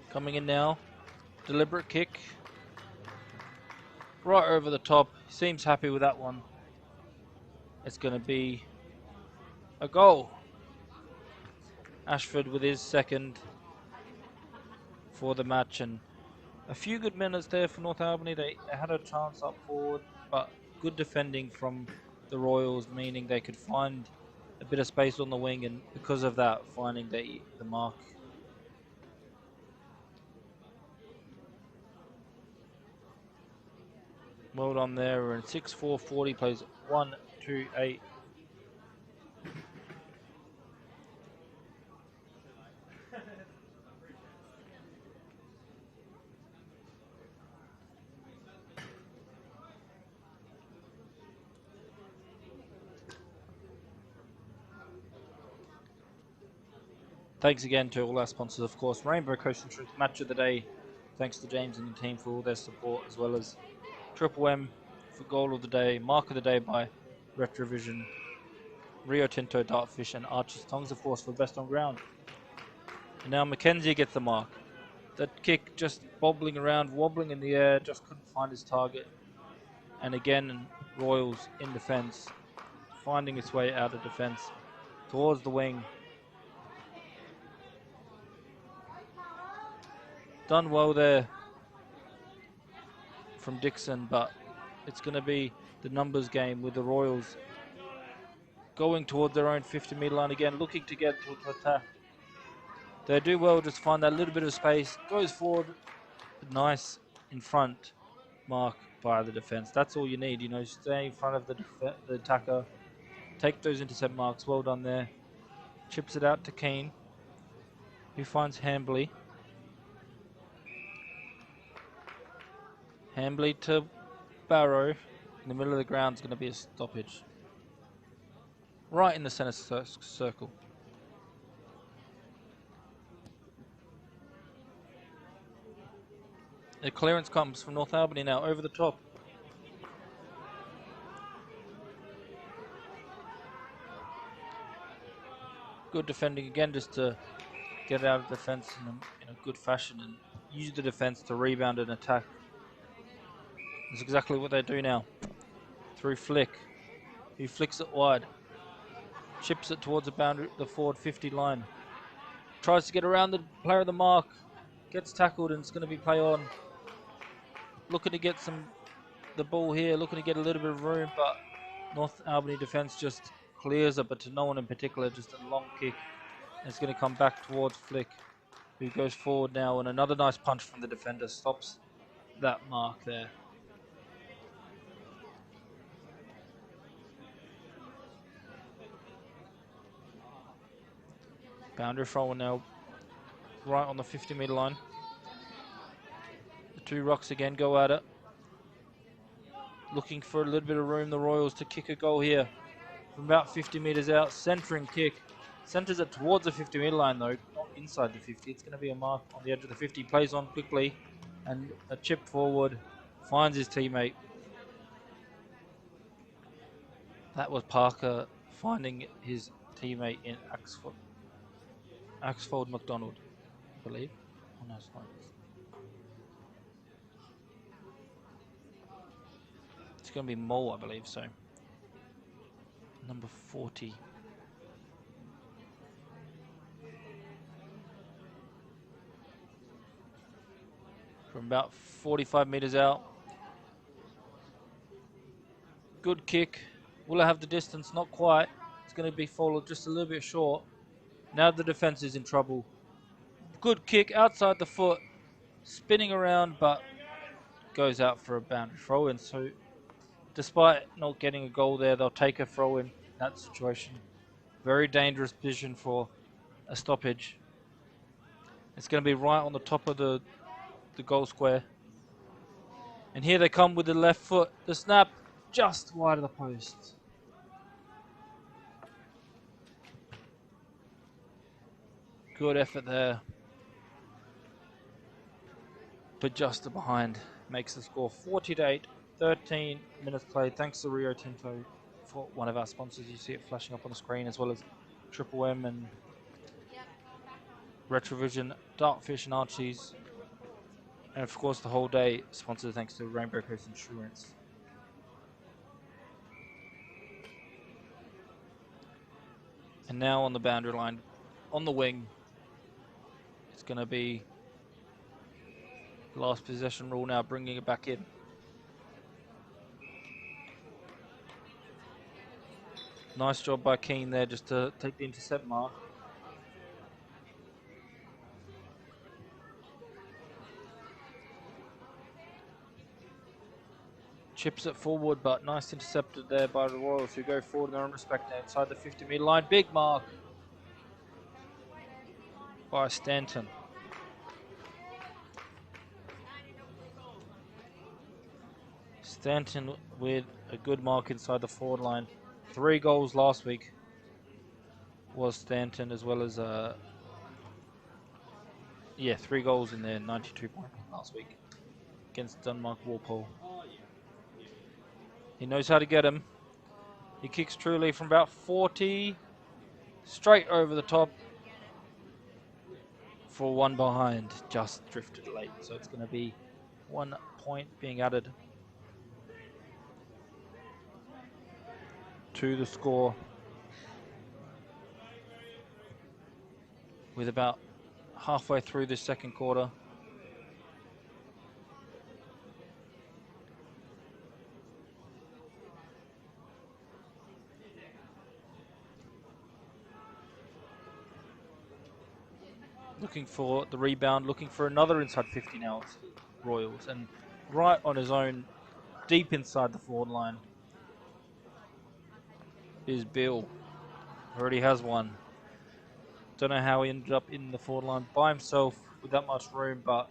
S1: Coming in now. Deliberate kick. Right over the top. Seems happy with that one. It's going to be a goal. Ashford with his second for the match, and a few good minutes there for North Albany. They had a chance up forward, but good defending from the Royals, meaning they could find a bit of space on the wing, and because of that, finding the mark. Well done there. And 6-4-40 plays 1-2-8. Thanks again to all our sponsors, of course. Rainbow Coast Insurance Match of the Day. Thanks to James and the team for all their support, as well as Triple M for Goal of the Day, Mark of the Day by Retrovision, Rio Tinto, Dartfish, and Archer's Tongues, of course, for Best on Ground. And now Mackenzie gets the mark. That kick just bobbling around, wobbling in the air, just couldn't find his target. And again, Royals in defence, finding its way out of defence towards the wing. Done well there from Dixon, but it's going to be the numbers game with the Royals going towards their own 50-metre line again, looking to get to attack. They do well, just find that little bit of space, goes forward, nice in front mark by the defence. That's all you need, you know, stay in front of the attacker, take those intercept marks. Well done there. Chips it out to Keane, who finds Hambley. Hambley to Barrow. In the middle of the ground is going to be a stoppage. Right in the centre circle. The clearance comes from North Albany now, over the top. Good defending again, just to get out of defence in a good fashion and use the defence to rebound and attack. That's exactly what they do now. Through Flick. He flicks it wide. Chips it towards the boundary, the forward 50 line. Tries to get around the player of the mark. Gets tackled and it's going to be play on. Looking to get the ball here, looking to get a little bit of room, but North Albany defence just clears it, but to no one in particular, just a long kick. And it's going to come back towards Flick, who goes forward now, and another nice punch from the defender stops that mark there. Boundary throw now, right on the 50-metre line. The two rocks again go at it. Looking for a little bit of room, the Royals, to kick a goal here. From about 50 metres out, centering kick. Centres it towards the 50-metre line though, not inside the 50. It's going to be a mark on the edge of the 50. Plays on quickly, and a chip forward, finds his teammate. That was Parker finding his teammate in Axfold McDonald, I believe. Oh, no, it's not. It's going to be Mole, I believe, so. Number 40. From about 45 metres out. Good kick. Will it have the distance? Not quite. It's going to be followed just a little bit short. Now the defence is in trouble. Good kick outside the foot. Spinning around, but goes out for a boundary throw in. So despite not getting a goal there, they'll take a throw in that situation. Very dangerous position for a stoppage. It's going to be right on the top of the goal square. And here they come with the left foot. The snap just wide of the post. Good effort there. But just behind makes the score 40-8. 13 minutes played. Thanks to Rio Tinto for one of our sponsors. You see it flashing up on the screen, as well as Triple M and Retrovision, Dartfish and Archie's. And of course the whole day sponsored thanks to Rainbow Coast Insurance. And now on the boundary line, on the wing, it's going to be last possession rule now, bringing it back in. Nice job by Keane there just to take the intercept mark. Chips it forward, but nice intercepted there by the Royals, who go forward in their own respect now inside the 50-metre line. Big mark by Stanton. Stanton with a good mark inside the forward line. 3 goals last week was Stanton, as well as 3 goals in their 92 point last week against Denmark Walpole. He knows how to get him. He kicks truly from about 40, straight over the top for 1 behind. Just drifted late, so it's going to be 1 point being added to the score, with about halfway through this second quarter. Looking for the rebound, looking for another inside 50 now, it's Royals, and right on his own, deep inside the forward line, is Bill. Already has one. Don't know how he ended up in the forward line by himself with that much room, but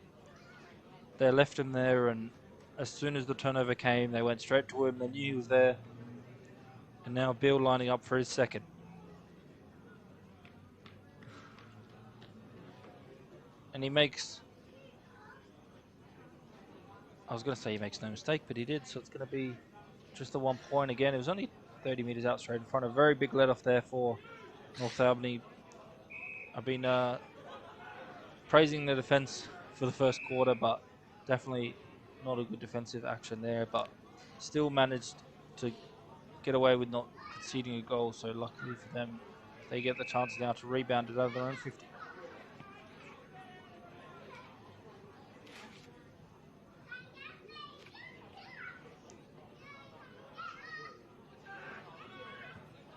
S1: they left him there, and as soon as the turnover came, they went straight to him. They knew he was there, and now Bill lining up for his second. And he makes, I was going to say he makes no mistake, but he did, so it's going to be just the 1 point again. It was only 30 metres out straight in front. A very big let off there for North Albany. I've been praising the defence for the first quarter, but definitely not a good defensive action there, but still managed to get away with not conceding a goal. So luckily for them, they get the chance now to rebound it over their own 50.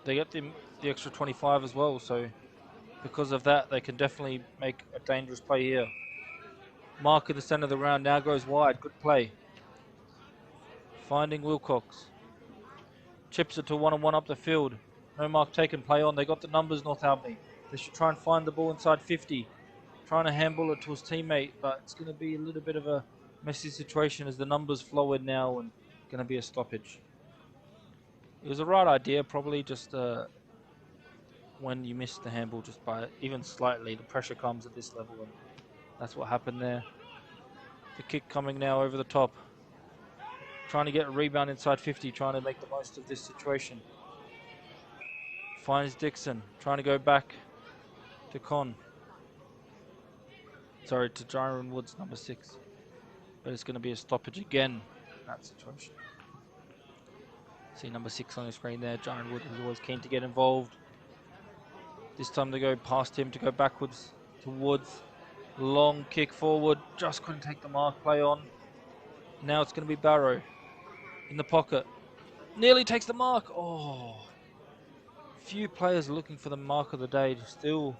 S1: They get the extra 25 as well, so because of that, they can definitely make a dangerous play here. Mark at the centre of the round now goes wide. Good play. Finding Wilcox. Chips it to 1-on-1 up the field. No mark taken. Play on. They got the numbers, North Albany. They should try and find the ball inside 50. Trying to handball it to his teammate, but it's going to be a little bit of a messy situation as the numbers flow in now, and going to be a stoppage. It was the right idea, probably just when you miss the handball just by even slightly, the pressure comes at this level, and that's what happened there. The kick coming now over the top. Trying to get a rebound inside 50, trying to make the most of this situation. Finds Dixon, trying to go back to to Jaron Woods, number 6. But it's going to be a stoppage again in that situation. See number 6 on the screen there. Jaron Woods is always keen to get involved. This time they go past him to go backwards to Woods. Long kick forward, just couldn't take the mark. Play on. Now it's going to be Barrow in the pocket. Nearly takes the mark. Oh, few players looking for the mark of the day. Still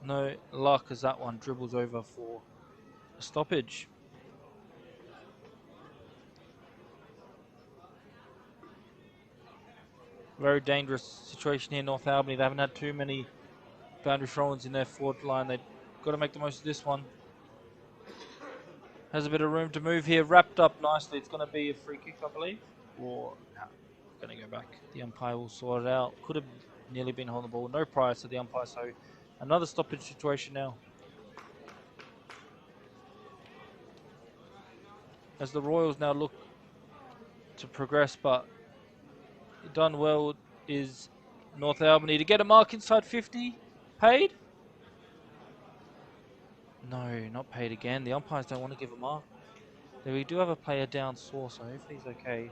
S1: no luck as that one dribbles over for a stoppage. Very dangerous situation here, North Albany. They haven't had too many boundary throw-ins in their forward line. They've got to make the most of this one. Has a bit of room to move here. Wrapped up nicely. It's going to be a free kick, I believe. Or no, going to go back. The umpire will sort it out. Could have nearly been holding the ball. No priors to the umpire, so another stoppage situation now. As the Royals now look to progress, but done well is North Albany to get a mark inside 50. Paid? No, not paid again. The umpires don't want to give a mark. We do have a player down sore, so hopefully he's okay.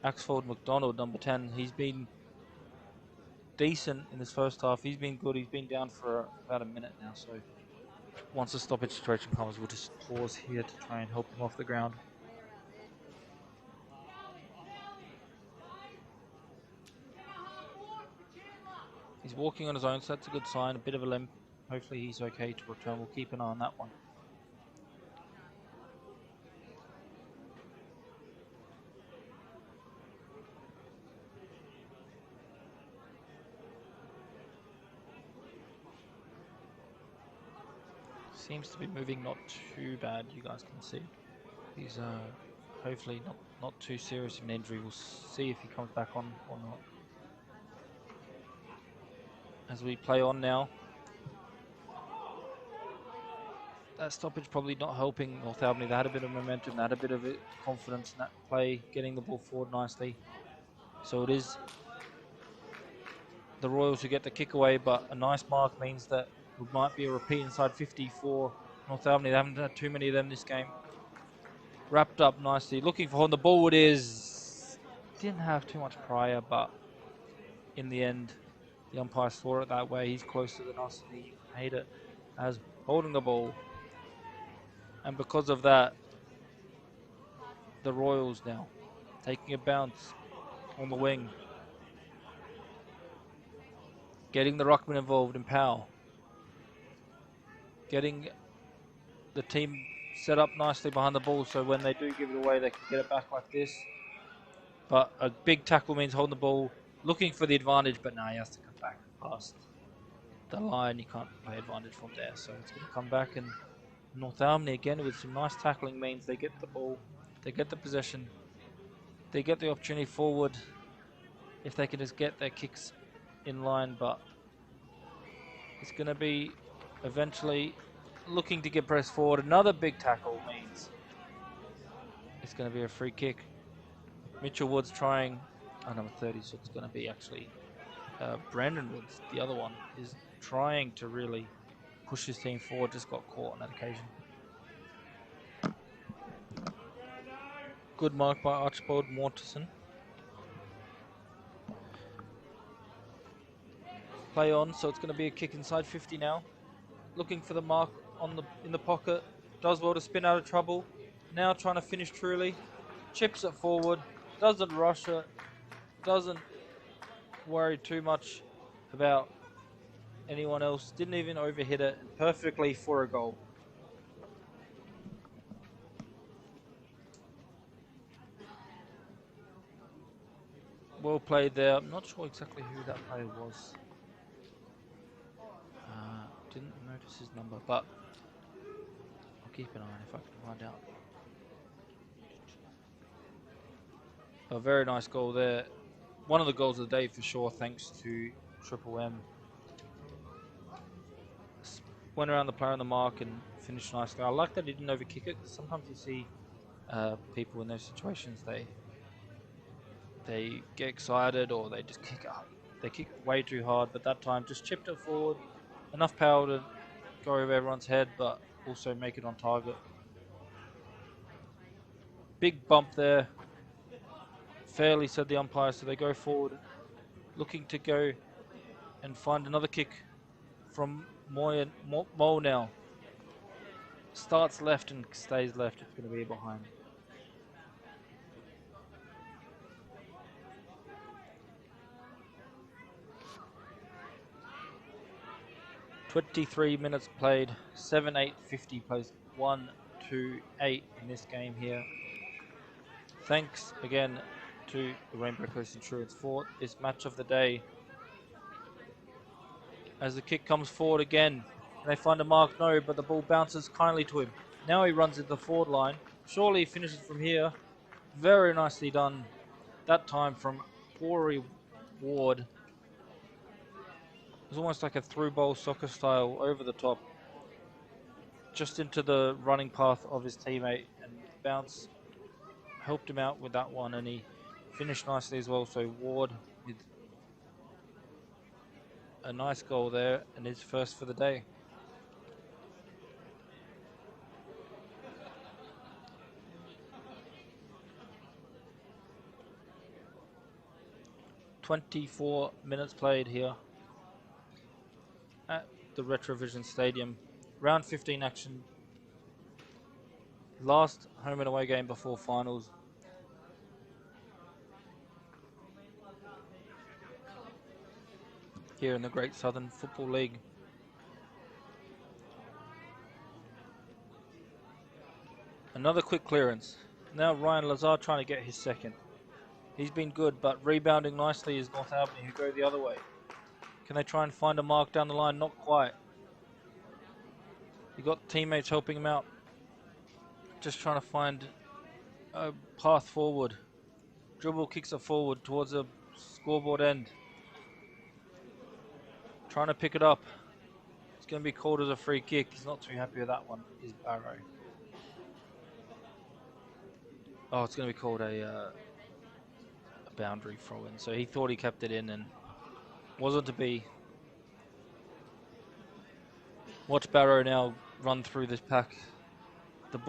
S1: Axford McDonald, number 10, he's been decent in this first half. He's been good. He's been down for about a minute now, so once the stoppage situation comes, we'll just pause here to try and help him off the ground. He's walking on his own, so that's a good sign. A bit of a limp. Hopefully he's okay to return. We'll keep an eye on that one. Seems to be moving not too bad, you guys can see. He's hopefully not too serious of an injury. We'll see if he comes back on or not. As we play on now. That stoppage probably not helping North Albany. They had a bit of momentum, they had a bit of confidence in that play, getting the ball forward nicely. So it is the Royals who get the kick away, but a nice mark means that it might be a repeat inside 50 for North Albany. They haven't had too many of them this game. Wrapped up nicely. Looking for on the ball it is. Didn't have too much prior, but in the end, the umpire saw it that way. He's closer than us, and he made it as holding the ball. And because of that, the Royals now taking a bounce on the wing. Getting the ruckman involved in Powell. Getting the team set up nicely behind the ball so when they do give it away, they can get it back like this. But a big tackle means holding the ball, looking for the advantage, but now he has to come back past the line. You can't play advantage from there, so it's going to come back, and North Albany again with some nice tackling means they get the ball, they get the possession, they get the opportunity forward if they can just get their kicks in line, but it's going to be eventually looking to get pressed forward. Another big tackle means it's going to be a free kick. Mitchell Woods trying, number 30, so it's going to be actually Brandon Woods, the other one, is trying to really push his team forward, just got caught on that occasion. Good mark by Archibald Mortensen. Play on, so it's going to be a kick inside 50 now. Looking for the mark on in the pocket. Does well to spin out of trouble. Now trying to finish truly. Chips it forward. Doesn't rush it. Doesn't worry too much about anyone else. Didn't even overhit it. Perfectly for a goal. Well played there. I'm not sure exactly who that player was. Didn't notice his number, but I'll keep an eye on if I can find out. A very nice goal there. One of the goals of the day for sure, thanks to Triple M. Went around the player on the mark and finished nicely. I like that he didn't overkick it, because sometimes you see people in those situations, they get excited or they just kick up. They kick way too hard, but that time just chipped it forward. Enough power to go over everyone's head, but also make it on target. Big bump there. Fairly, said the umpire, so they go forward, looking to go and find another kick from Mo now. Starts left and stays left. It's going to be behind. "23 minutes played, 7-8-50 plays 1-2-8 in this game here. Thanks again to the Rainbow Coast Insurance for this match of the day. As the kick comes forward again, and they find a mark, no, but the ball bounces kindly to him. Now he runs into the forward line. Surely he finishes from here. Very nicely done. That time from Corey Ward. It was almost like a through bowl soccer style over the top. Just into the running path of his teammate, and bounce helped him out with that one, and he finished nicely as well. So Ward with a nice goal there, and his first for the day. "24 minutes played here at the Retrovision Stadium. Round 15 action. Last home and away game before finals. Here in the Great Southern Football League. Another quick clearance. Now Ryan Lazar trying to get his second. He's been good, but rebounding nicely is North Albany, who go the other way. Can they try and find a mark down the line? Not quite. You got teammates helping him out. Just trying to find a path forward. Dribble kicks it forward towards the scoreboard end. Trying to pick it up. It's going to be called as a free kick. He's not too happy with that one, is Barrow. Oh, it's going to be called a boundary throw in. So he thought he kept it in and wasn't to be. Watch Barrow now run through this pack. The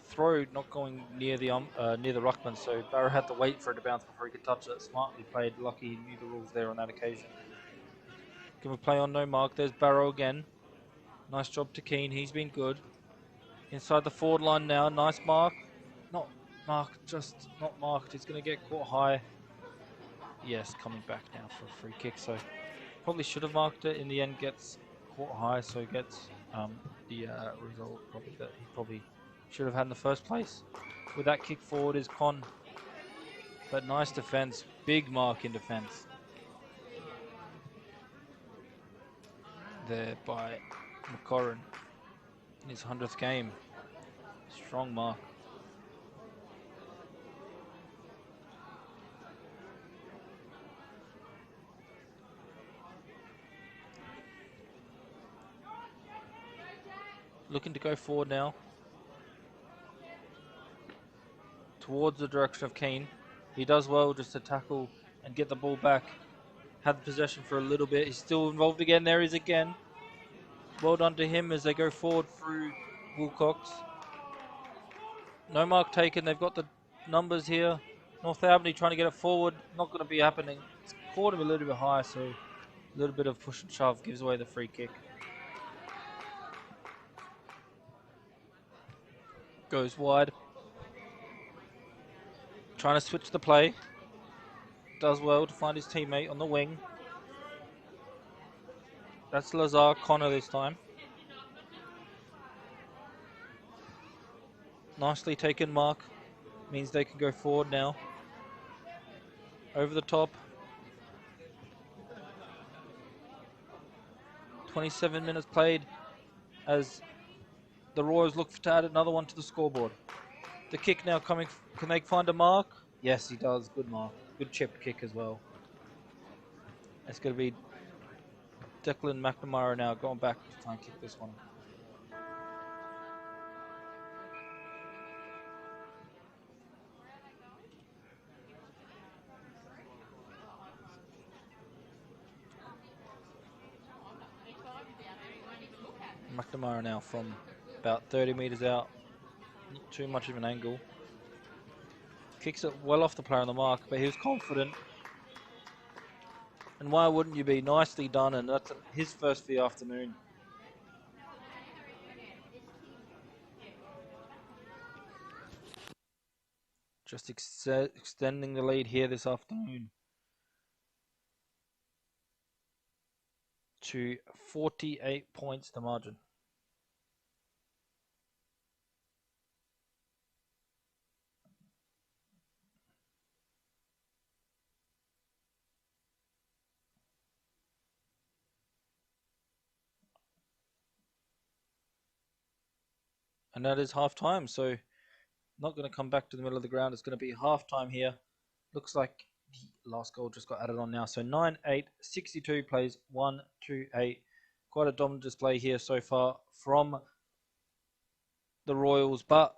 S1: throw not going near the ruckman, so Barrow had to wait for it to bounce before he could touch it. Smartly played, lucky he knew the rules there on that occasion. Can we play on no mark? There's Barrow again. Nice job to Keane, he's been good. Inside the forward line now, nice mark. Not marked, just not marked. He's going to get caught high. Yes, coming back now for a free kick, so probably should have marked it. In the end, gets caught high, so gets the result probably that he probably should have had in the first place. With that kick forward is Con, but nice defense, big mark in defense there by McCorrin in his 100th game. Strong mark. Looking to go forward now towards the direction of Keane. He does well just to tackle and get the ball back. Had the possession for a little bit. He's still involved again. There he is again. Well done to him as they go forward through Wilcox. No mark taken. They've got the numbers here. North Albany trying to get it forward. Not going to be happening. It's caught him a little bit high, so a little bit of push and shove gives away the free kick. Goes wide. Trying to switch the play. Does well to find his teammate on the wing. That's Lazar Connor this time. Nicely taken mark. Means they can go forward now. Over the top. 27 minutes played as the Royals look to add another one to the scoreboard. The kick now coming. Can they find a mark? Yes, he does. Good mark. Good chipped kick as well. It's going to be Declan McNamara now going back to try and kick this one. McNamara now from about 30 metres out. Not too much of an angle. Kicks it well off the player on the mark, but he was confident. And why wouldn't you be? Nicely done, and that's his first for the afternoon. Just extending the lead here this afternoon to 48 points to margin. And that is half time, so not going to come back to the middle of the ground. It's going to be half time here. Looks like the last goal just got added on now. So 9-8, 62 plays 1-2-8. Quite a dominant display here so far from the Royals, but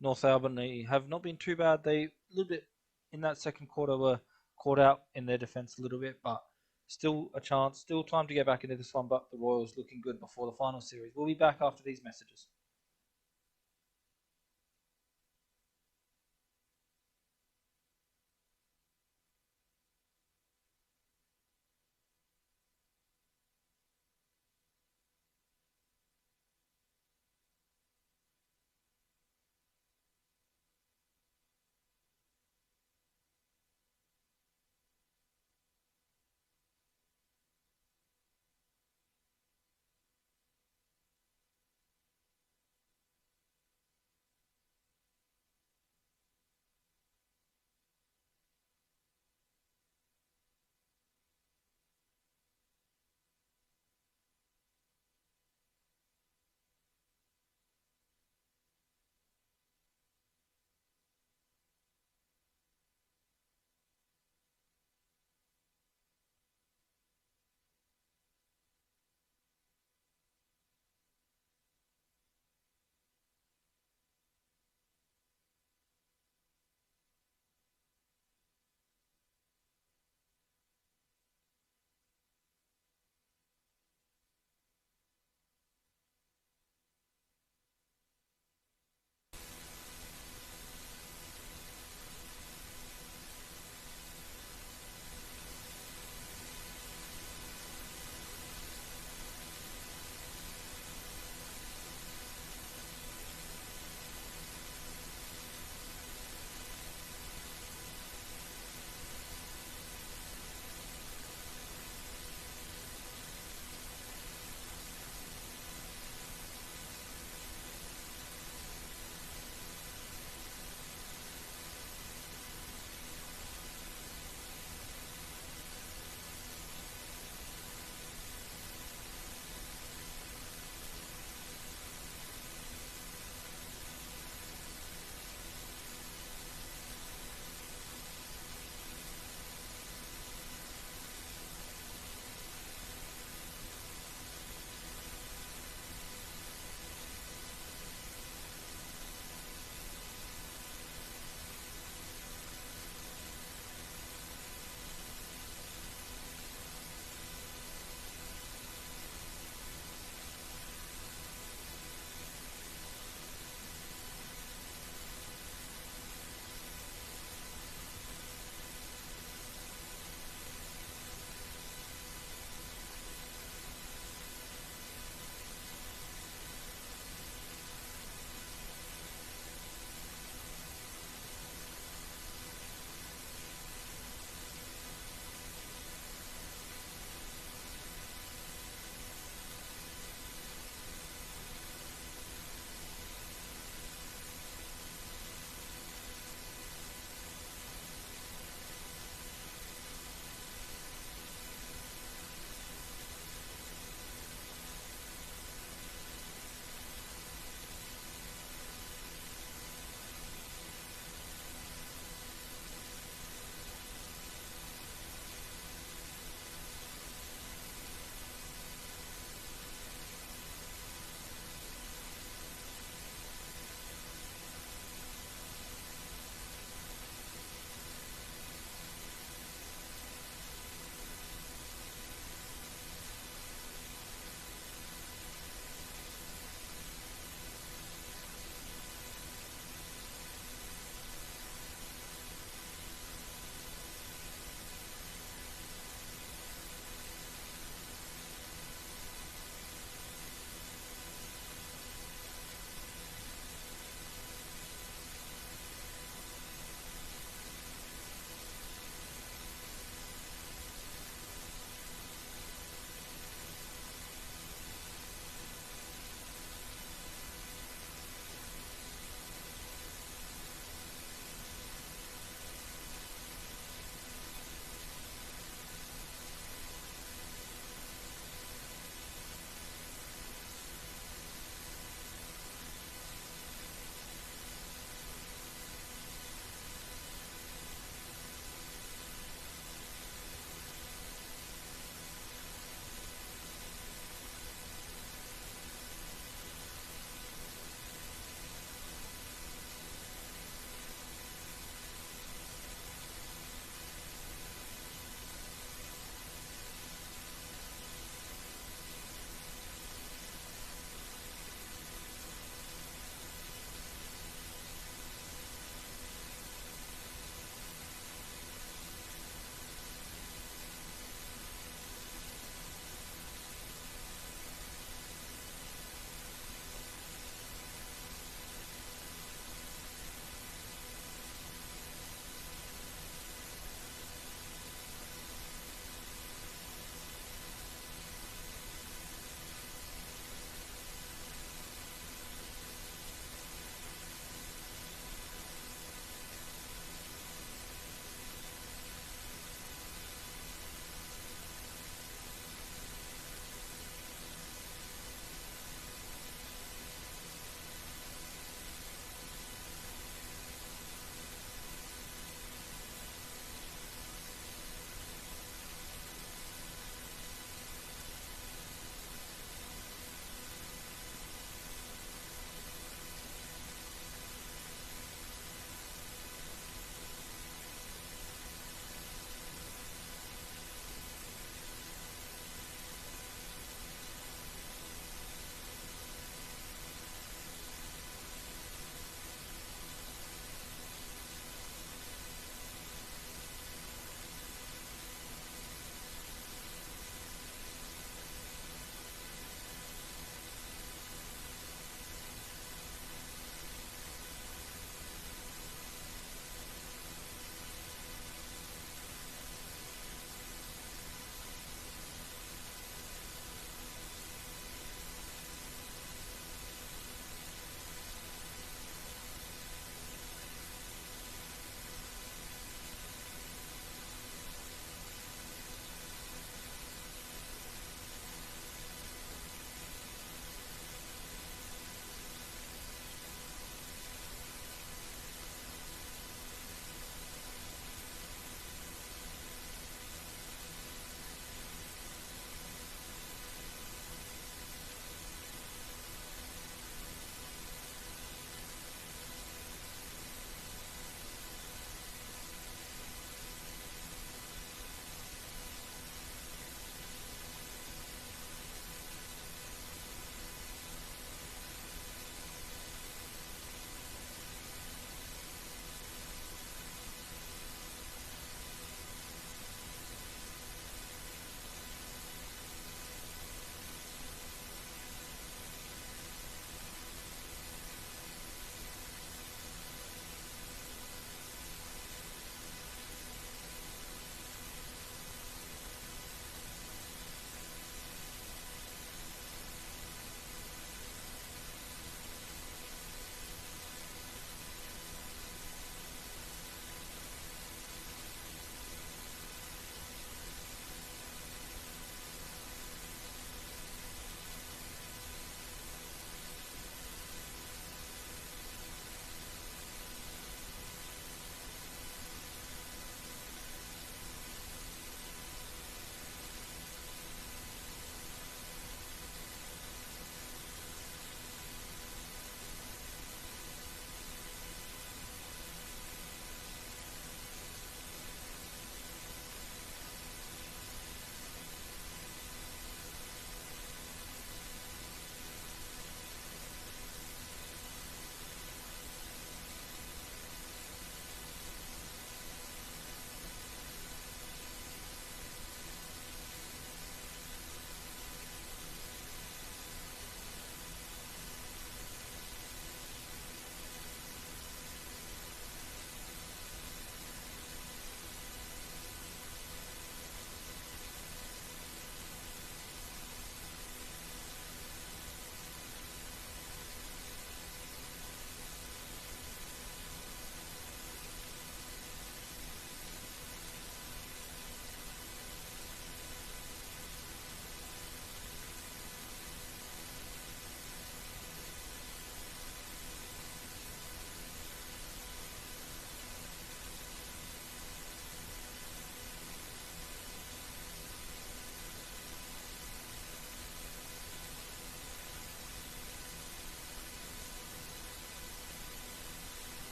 S1: North Albany have not been too bad. They a little bit in that second quarter were caught out in their defence a little bit, but still a chance, still time to get back into this one. But the Royals looking good before the final series. We'll be back after these messages.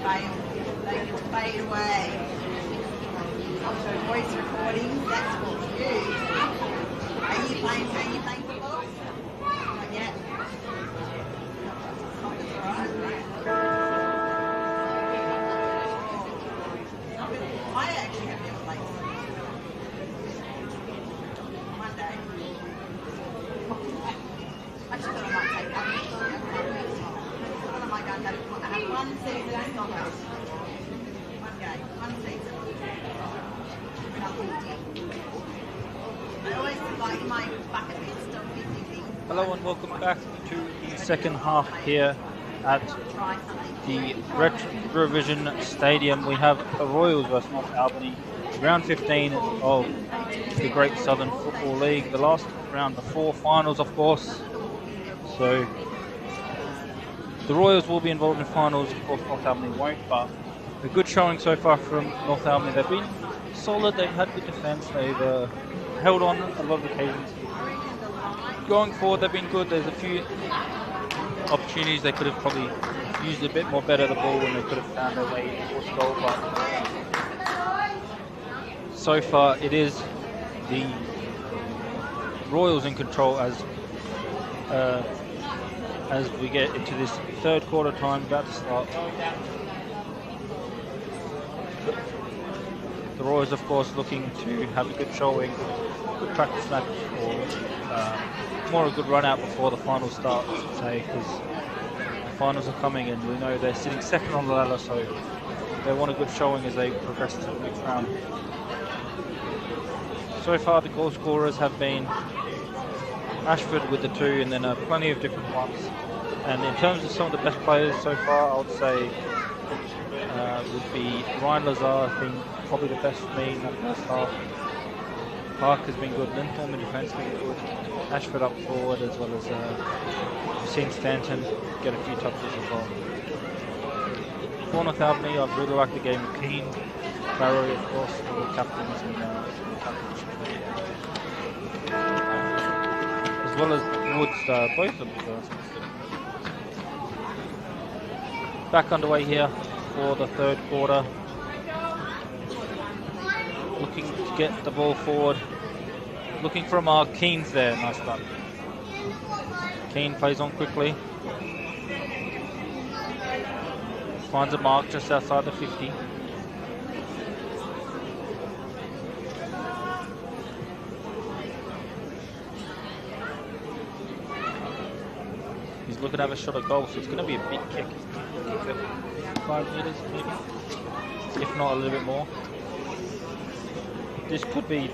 S3: They can fade away. So voice recording, that's what's used. Are you playing football? Not yet. I actually have never played football. One day. I just thought I might take that. I might go and have one season of soccer. One game, one season. And I'll put it in. I always like my bucket list of 50 things.
S1: Hello and welcome back to the second half here at
S3: Try something.
S1: the Retrovision Stadium. We have the Royals versus North Albany, round 15 of the Great Southern Football League. The last round, the 4 finals, of course. So the Royals will be involved in finals. Of course, North Albany won't, but a good showing so far from North Albany. They've been solid. They've had good defence. They've held on a lot of occasions. Going forward, they've been good. There's a few opportunities they could have probably used a bit more better the ball, and they could have found their way towards goal. But so far, it is the Royals in control as we get into this third quarter time about to start. The Royals, of course, looking to have a good showing, good practice match, or more a good run out before the final starts, I should say, because the finals are coming and we know they're sitting second on the ladder, so they want a good showing as they progress to the next round. So far, the goal scorers have been Ashford with the 2, and then plenty of different ones. And in terms of some of the best players so far, I would say would be Ryan Lazar, I think, probably the best for me in that first half. Park has been good, Linthorn in defence has been good, Ashford up forward, as well as seen Stanton get a few touches as well. For North Albany, I really like the game of Keane, Barrow, of course, the captains, and as well as Woods, both of them. Back underway here for the third quarter. Looking to get the ball forward. Looking for a mark. Keane's there. Nice start. Keane plays on quickly. Finds a mark just outside the 50. He's looking to have a shot at goal, so it's going to be a big kick. 5 meters, maybe, if not a little bit more. This could be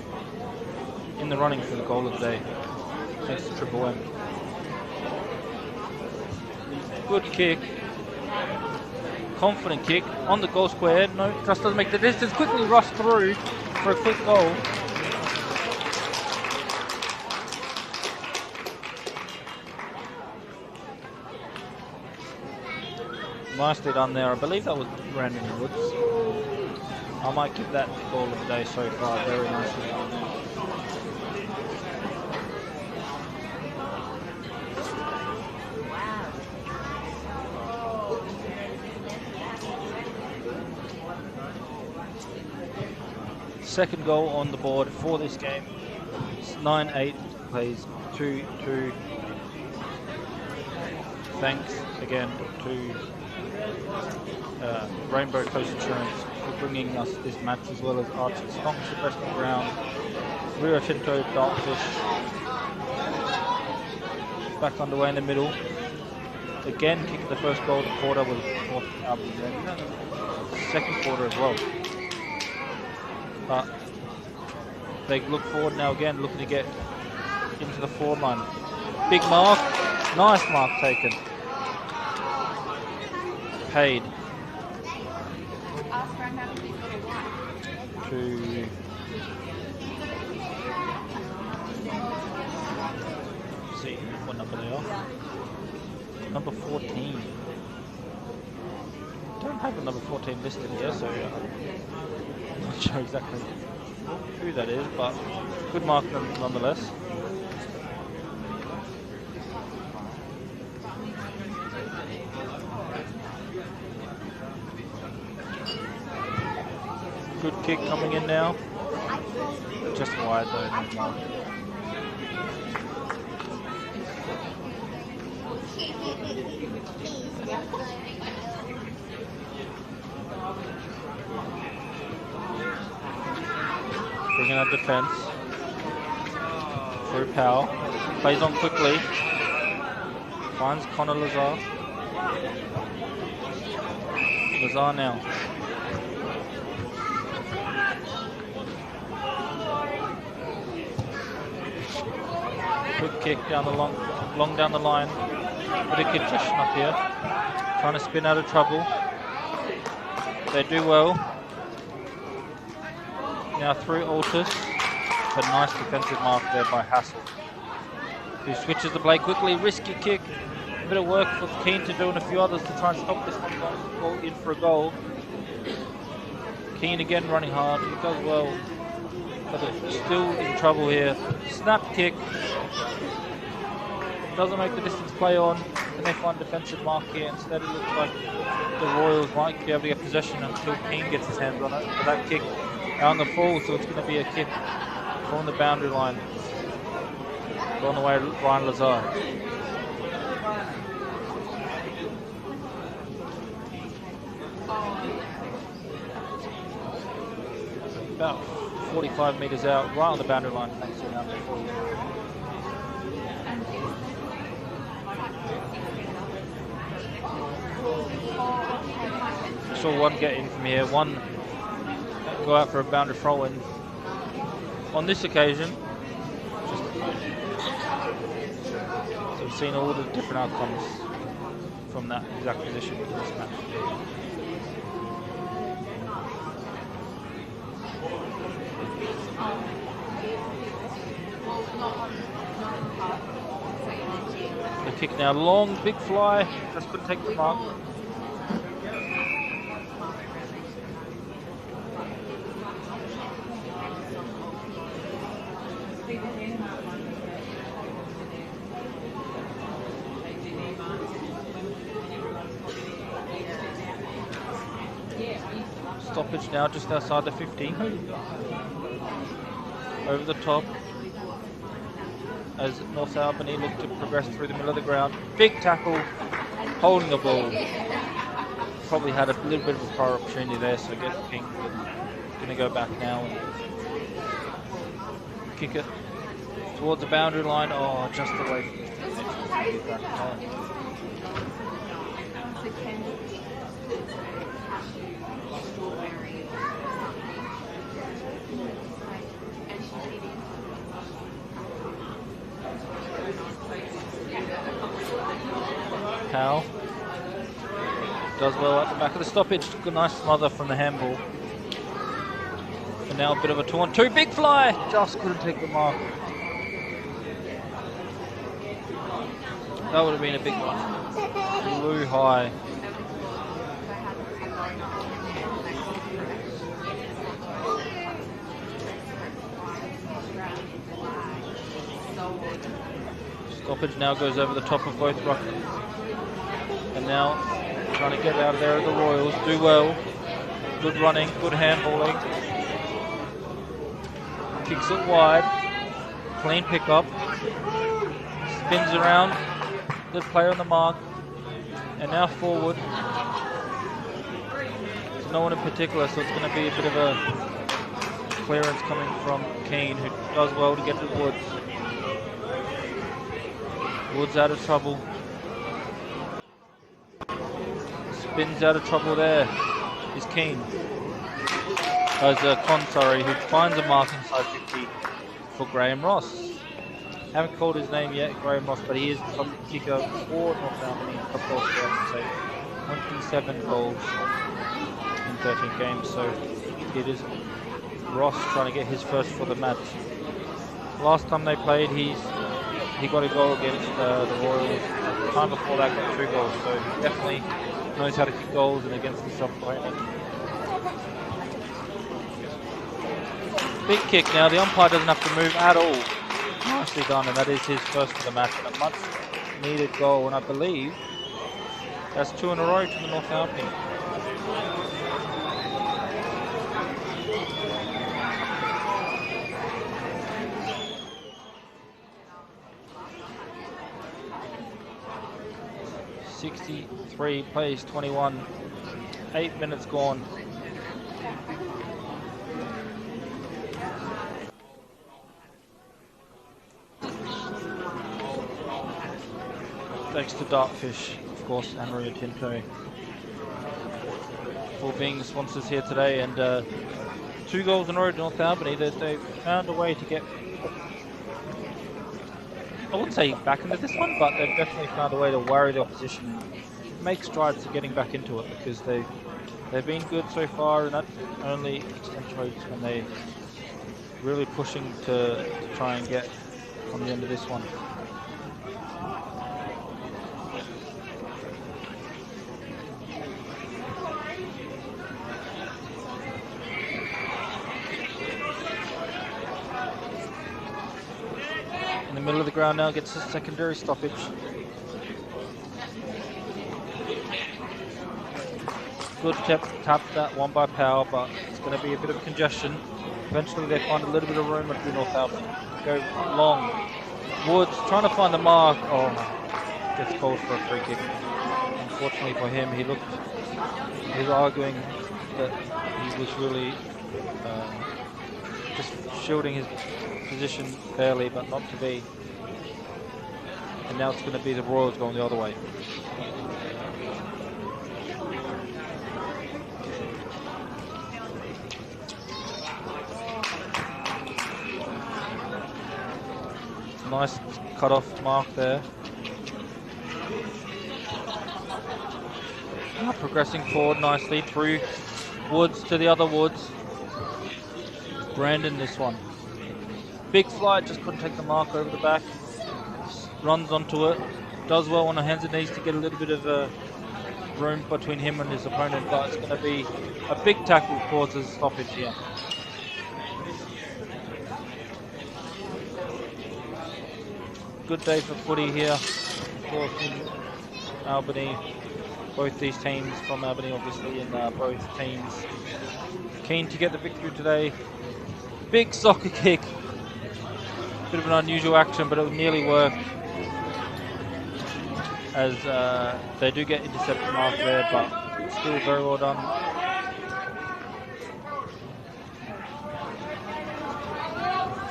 S1: in the running for the goal of the day. Thanks to Triple M. Good kick. Confident kick on the goal square. No, just doesn't make the distance. Quickly rush through for a quick goal. Nicely done there. I believe that was Brandon Woods. I might give that goal of the day so far. Very nicely done. Second goal on the board for this game. It's 9-8, plays 2-2. Thanks again to Rainbow Coast Insurance for bringing us this match, as well as Archie Stonks at Western Ground, Rio Tinto, Dartfish. Back underway in the middle. Again, kicking the first goal of the quarter was North Albany. Second quarter as well. But they look forward now again, looking to get into the forward line. Big mark, nice mark taken. Paid to see what number they are. Number 14. Don't have the number 14 listed here, so I'm not sure exactly who that is, but good mark nonetheless. Good kick coming in now. Just wide though, no more. Bringing out defense. Through Powell. Plays on quickly. Finds Connor Lazar. Lazar now. Quick kick down the long down the line. With a congestion up here. Trying to spin out of trouble. They do well. Now through Altus. But nice defensive mark there by Hassel. Who switches the blade quickly. Risky kick. A bit of work for Keane to do and a few others to try and stop this one in for a goal. Keane again running hard. He does well. But they're still in trouble here. Snap kick. Doesn't make the distance play on. And they find defensive mark here. Instead it looks like the Royals might be able to get possession until Keane gets his hands on it. But that kick out on the full, so it's going to be a kick from the boundary line. Going away Ryan Lazar. About 45 metres out, right on the boundary line. Thanks to number 4. Saw one get in from here, one go out for a boundary throw in. On this occasion, so we've seen all the different outcomes from that exact position in this match. The kick now long, big fly, just couldn't take the mark. Stoppage now just outside the 50. Over the top as North Albany look to progress through the middle of the ground. Big tackle, holding the ball. Probably had a little bit of a prior opportunity there, so get King. Going to go back now and kick it towards the boundary line. Oh, just away from the back. Powell does well at the back of the stoppage. Good, nice smother from the handball. And now a bit of a taunt. Too big fly. Just couldn't take the mark. That would have been a big one. Flew high. Stoppage now goes over the top of both ruckers. And now trying to get out of there at the Royals. Do well. Good running, good handballing. Kicks it wide. Clean pickup. Spins around. Good play on the mark. And now forward. There's no one in particular, so it's going to be a bit of a clearance coming from Keane, who does well to get to Woods. Woods out of trouble. Spins out of trouble there. Is Keane. As Con, who finds a mark inside 50 for Graham Ross. Haven't called his name yet, Graham Ross, but he is the top kicker for North Albany in Cup goals for, I should say. 27 goals in 13 games, so it is Ross trying to get his first for the match. Last time they played, he got a goal against the Royals. The time before that, got 2 goals, so he definitely knows how to kick goals and against the self-opponent. Big kick now, the umpire doesn't have to move at all. Nicely done, and that is his first for the match, and a much needed goal, and I believe that's 2 in a row to the North Albany. 63 plays 21. 8 minutes gone. Thanks to Dartfish, of course, and Rio Tinto for being sponsors here today. And 2 goals in a row to North Albany. They've found a way to get, I wouldn't say back into this one, but they've definitely found a way to worry the opposition and make strides to getting back into it, because they've been good so far, and that only accentuates when they're really pushing to try and get on the end of this one. In the middle of the ground now, gets a secondary stoppage. Good tap that one by Power, but it's going to be a bit of congestion. Eventually they find a little bit of room at North Albany. Go long. Woods trying to find the mark. Oh, gets called for a free kick. Unfortunately for him, he was arguing that he was really just shielding his position fairly, but not to be. And now it's going to be the Royals going the other way. Nice cut-off mark there. Now progressing forward nicely through Woods to the other Woods. Brandon this one. Big flight, just couldn't take the mark over the back. Runs onto it. Does well on the hands and knees to get a little bit of room between him and his opponent, but it's going to be a big tackle causes stoppage here. Good day for footy here, of course, in Albany. Both these teams from Albany, obviously, and both teams keen to get the victory today. Big soccer kick. Bit of an unusual action, but it would nearly work, as they do get intercepted mark there, but still very well done.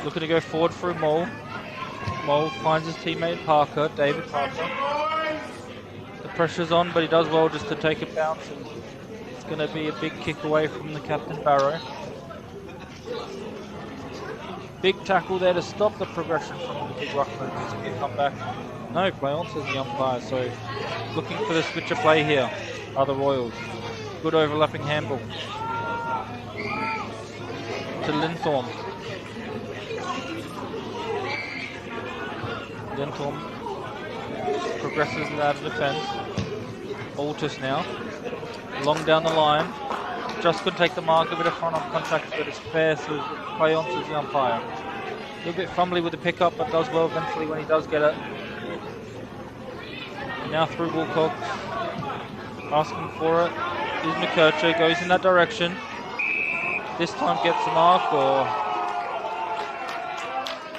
S1: Looking to go forward through Mole. Mole finds his teammate Parker, David Parker. The pressure's on, but he does well just to take a bounce, and it's going to be a big kick away from the captain Barrow. Big tackle there to stop the progression from the big ruckman. He's going to come back. No, play on, says the umpire. So looking for the switch of play here are the Royals. Good overlapping handball to Linthorn. Linthorn progresses out of defence. Altus now. Long down the line. Just could take the mark, a bit of front on contact, but it's fair, so play on to the umpire. A little bit fumbly with the pickup, but does well eventually when he does get it. Now through Wilcox. Asking for it is McKercher, goes in that direction. This time gets a mark, or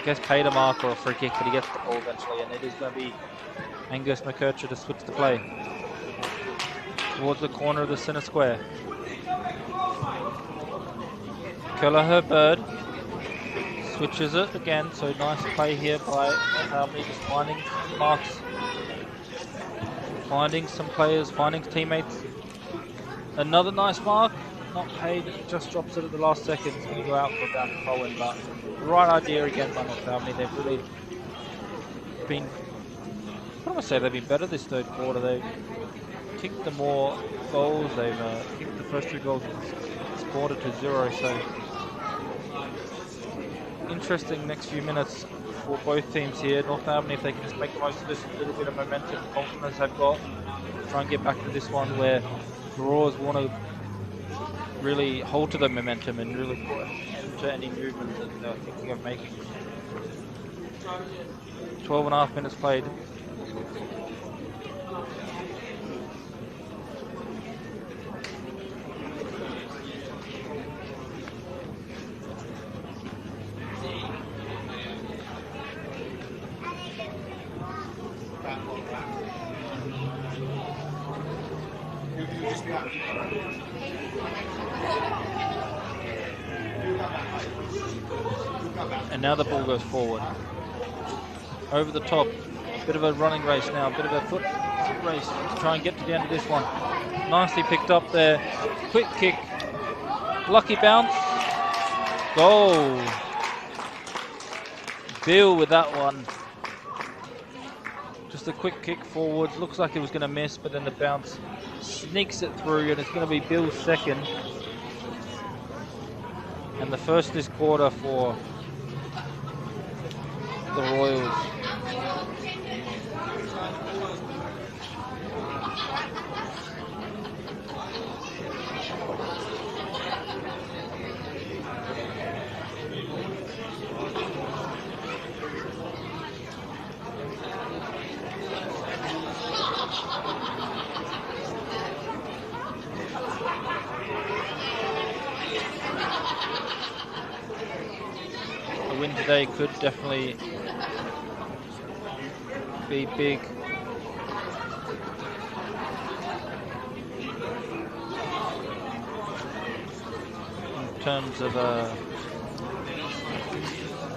S1: gets paid a mark or a free kick, but he gets the ball eventually, and it is going to be Angus McKercher to switch the play towards the corner of the centre square. Kelleher Bird switches it again, so nice play here by Albany, just finding marks, finding some players, finding teammates. Another nice mark, not paid, just drops it at the last second. It's going to go out for a down to Cohen, but the right idea again by North Albany. They've really been, what do I say, they've been better this third quarter. They've kicked the more goals, they've kicked the first 2 goals, scored it to 0, so interesting next few minutes for both teams here. North Albany, if they can just make the most of this little bit of momentum, confidence they've got, try and get back to this one where the Roars want to really hold to the momentum and really put an end to any movement that they're thinking of making. 12.5 minutes played. And now the ball goes forward. Over the top. Bit of a running race now. Bit of a foot race to try and get to the end of this one. Nicely picked up there. Quick kick. Lucky bounce. Goal. Bill with that one. Just a quick kick forward. Looks like it was going to miss, but then the bounce sneaks it through, and it's going to be Bill's second. And the first this quarter for the Royals. Win today could definitely be big. In terms of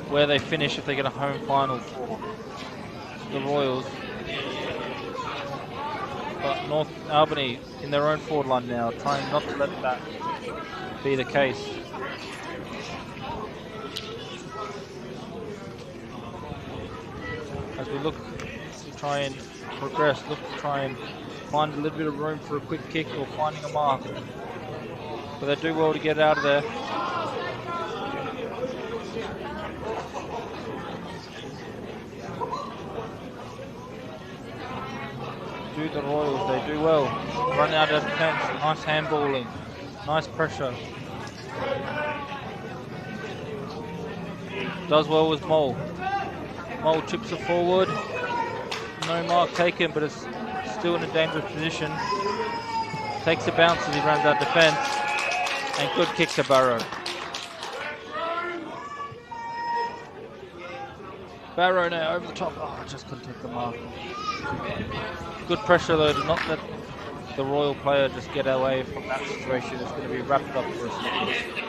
S1: where they finish if they get a home final for the Royals. But North Albany in their own forward line now, trying not to let that be the case. As we look to try and progress, look to try and find a little bit of room for a quick kick or finding a mark. But they do well to get out of there. Do the Royals, they do well. Run out of defence, nice handballing, nice pressure. Does well with Mole. Mole chips it forward. No mark taken, but it's still in a dangerous position. Takes a bounce as he runs out defence. And good kick to Barrow. Barrow now over the top. Oh, just couldn't take the mark. Good pressure though to not let the Royal player just get away from that situation. It's going to be wrapped up for a second.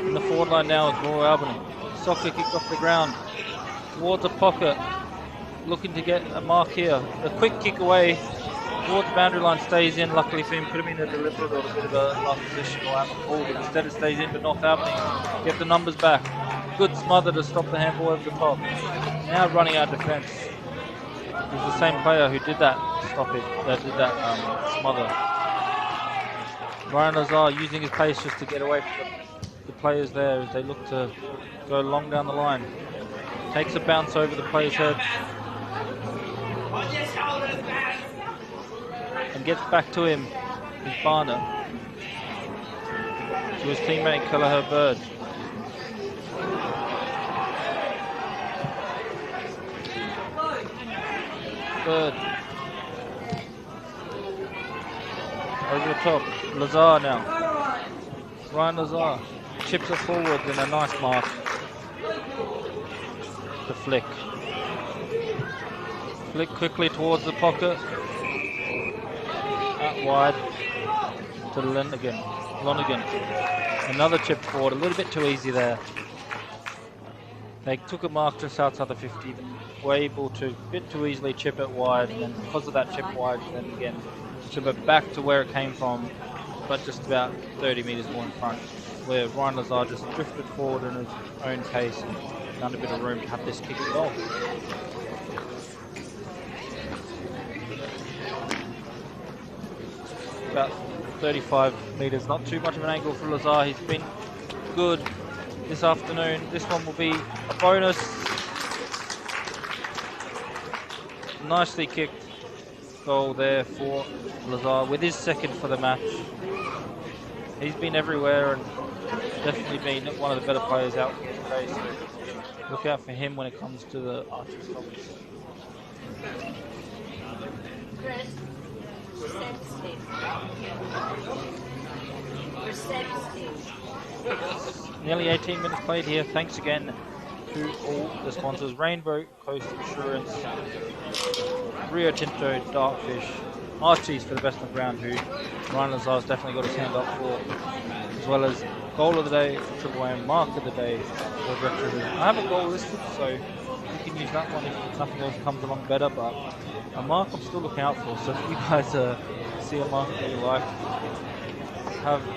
S1: In the forward line now is Royal Albany. Soccer kick off the ground towards the pocket, looking to get a mark here. A quick kick away towards the boundary line, stays in. Luckily for him, could have been a deliberate or a bit of a last position or out of ball, but instead it stays in. But North Albany get the numbers back. Good smother to stop the handball over the top. Now running out defence. It was the same player who did that stoppage, did that smother. Ryan Lazar using his pace just to get away from the players there as they look to go long down the line. Takes a bounce over the player's head. And gets back to him, is Barner. To his teammate Kelleher Bird. Bird. Over the top. Lazar now. Ryan Lazar chips it forward in a nice mark. The flick. Flick quickly towards the pocket. Out wide to Lonigan. Another chip forward, a little bit too easy there. They took a mark just outside the 50. Were able to a bit too easily chip it wide, and because of that chip wide, then again chip it back to where it came from, but just about 30 metres more in front, where Ryan Lazar just drifted forward in his own pace and found a bit of room to have this kick at goal. About 35 metres, not too much of an angle for Lazar. He's been good this afternoon. This one will be a bonus. Nicely kicked goal there for Lazar with his second for the match. He's been everywhere and definitely been one of the better players out here today, so look out for him when it comes to the Archer stoppage.
S2: Chris,
S1: Nearly 18 minutes played here. Thanks again to all the sponsors: Rainbow Coast Insurance, Rio Tinto, Dartfish, Archie's for the best on ground, who Ryan Lazar's definitely got his hand up for, as well as goal of the day for Triple M, mark of the day for Retrovision. I have a goal listed, so you can use that one if nothing else comes along better, but a mark I'm still looking out for, so if you guys see a mark that you like,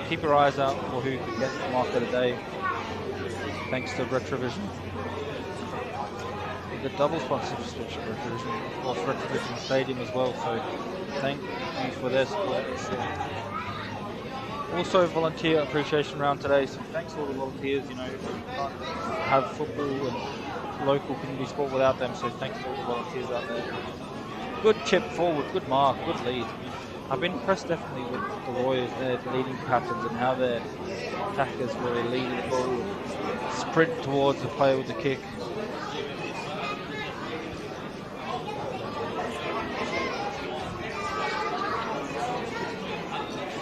S1: keep your eyes out for who can get the mark of the day, thanks to Retrovision. The double sponsorship of Retrovision, of course Retrovision Stadium as well, so thank you for their support for sure. Also volunteer appreciation round today, so thanks to all the volunteers. You know, you can't have football and local community sport without them, so thanks to all the volunteers out there. Good chip forward, good mark, good lead. I've been impressed definitely with the Royals, their leading patterns and how their attackers were leading the ball, sprint towards the player with the kick.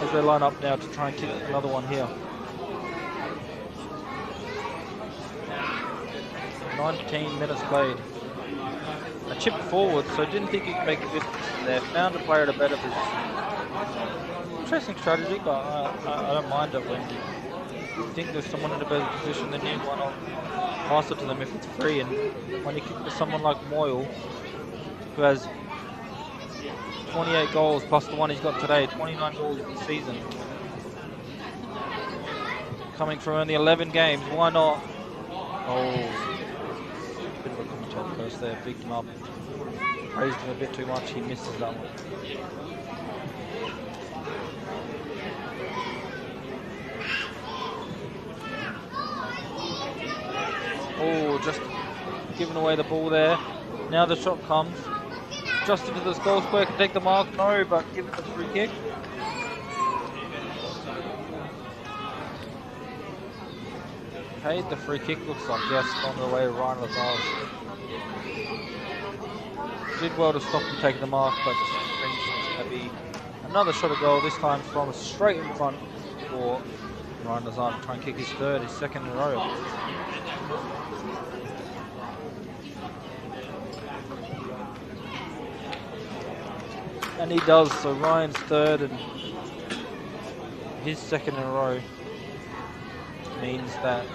S1: As they line up now to try and kick another one here. 19 minutes played. A chip forward, so didn't think he could make a difference there. Found a player at a better position. Interesting strategy, but I don't mind it when you think there's someone in a better position than you. Why not pass it to them if it's free? And when you kick to someone like Moyle, who has 28 goals plus the one he's got today, 29 goals in the season. Coming from only 11 games, why not? Oh, bit of a commentator first there, picked him up. Praised him a bit too much, he misses that one. Oh, just giving away the ball there. Now the shot comes. Just into this goal square, can take the mark, no, but give it the free kick. Paid the free kick, looks like, yes, on the way Ryan Lazar's. Did well to stop him taking the mark, but it's going to be another shot of goal, this time from straight in front for Ryan Lazar to try and kick his third, his second in a row. And he does, so Ryan's third and his second in a row means that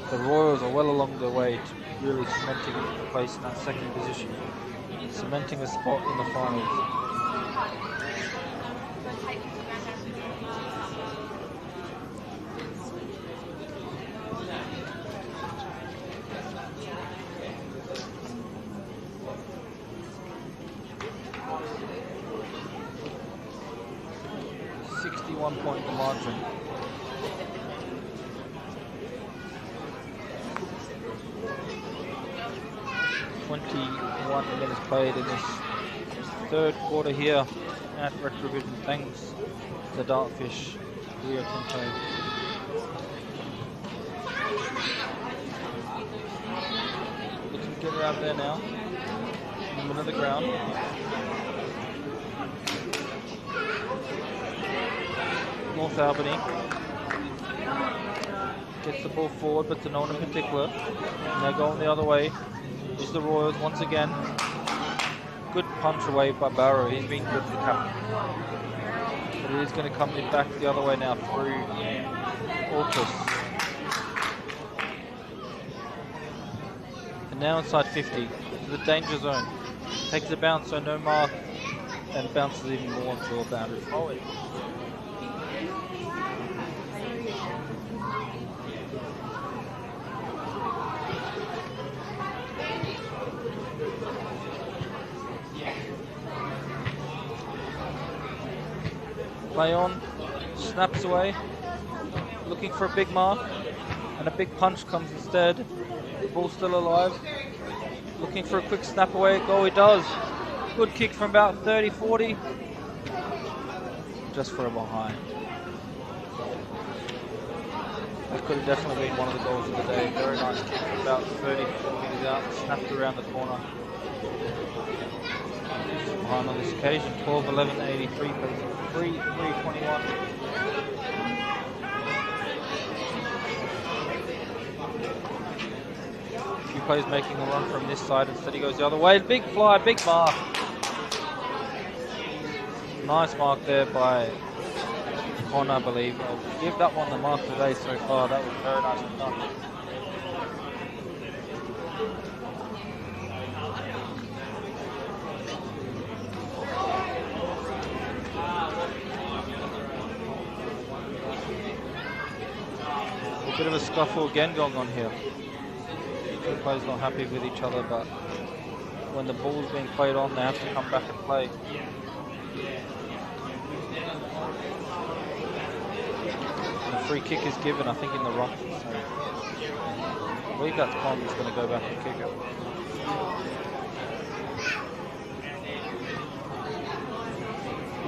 S1: the Royals are well along their way to really cementing a place in that second position, cementing a spot in the finals. Point margin. 21 minutes played in this third quarter here at Retrovision, thanks to Dartfish, Rio Tinto. Looking to get around there now, in the middle of the ground. North Albany gets the ball forward, but to no one in particular. Now going the other way is the Royals once again. Good punch away by Barrow. He's been good for captain. But it is going to come in back the other way now through Orcus. And now inside 50 to the danger zone. Takes a bounce, so no mark, and bounces even more into a boundary forward. Play on, snaps away, looking for a big mark, and a big punch comes instead. The ball's still alive, looking for a quick snap away, goal he does. Good kick from about 30-40, just for a behind. That could have definitely been one of the goals of the day. Very nice kick from about 30 meters out, snapped around the corner. Behind on this occasion, 12-11, 83, but 3-21. player's making a run from this side. Instead he goes the other way. Big fly, big mark. Nice mark there by Con, I believe. I'll give that one the mark today so far. That was very nicely done. A bit of a scuffle again going on here. Two players not happy with each other, but when the ball's being played on, they have to come back and play. And a free kick is given, I think, in the rock. So I believe that's Con who's going to go back and kick it.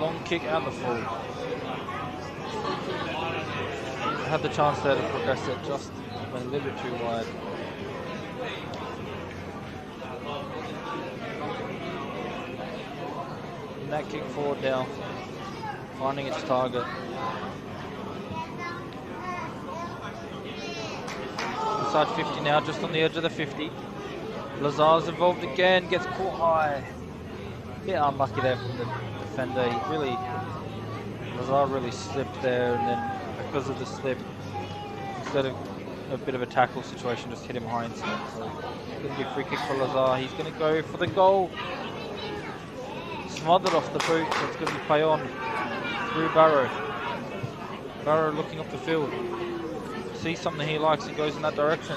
S1: Long kick out the full. Had the chance there to progress it, just went a little bit too wide. And that kick forward now, finding its target. Inside 50 now, just on the edge of the 50. Lazar's involved again, gets caught high. Bit unlucky there from the defender. Lazar really slipped there, and then because of the slip, instead of a bit of a tackle situation, just hit him high instead. So it's going to be a free kick for Lazar. He's going to go for the goal. Smothered off the boot, so it's going to be play on through Barrow. Barrow looking up the field. Sees something he likes and goes in that direction.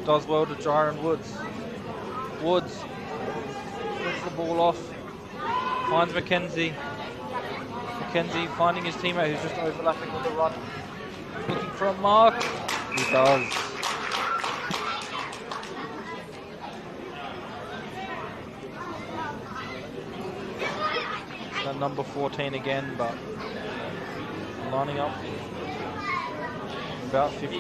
S1: Does well to Jyron Woods. Woods gets the ball off. Finds Mackenzie. Mackenzie finding his teammate who's just overlapping with the run. Looking for a mark. He does. That number 14 again, but lining up about 50.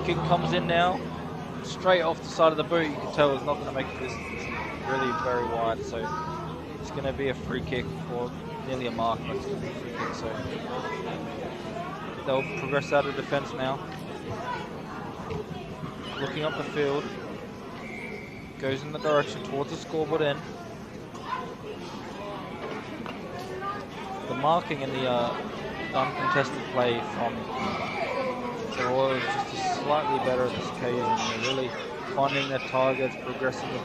S1: Kick comes in now, straight off the side of the boot. You can tell it's not going to make this really very wide, so it's going to be a free kick or nearly a mark, but it's going to be a free kick. So they'll progress out of defence now. Looking up the field, goes in the direction towards the scoreboard end. The marking and the uncontested play from the Royals just slightly better at this occasion. They're really finding their targets, progressing the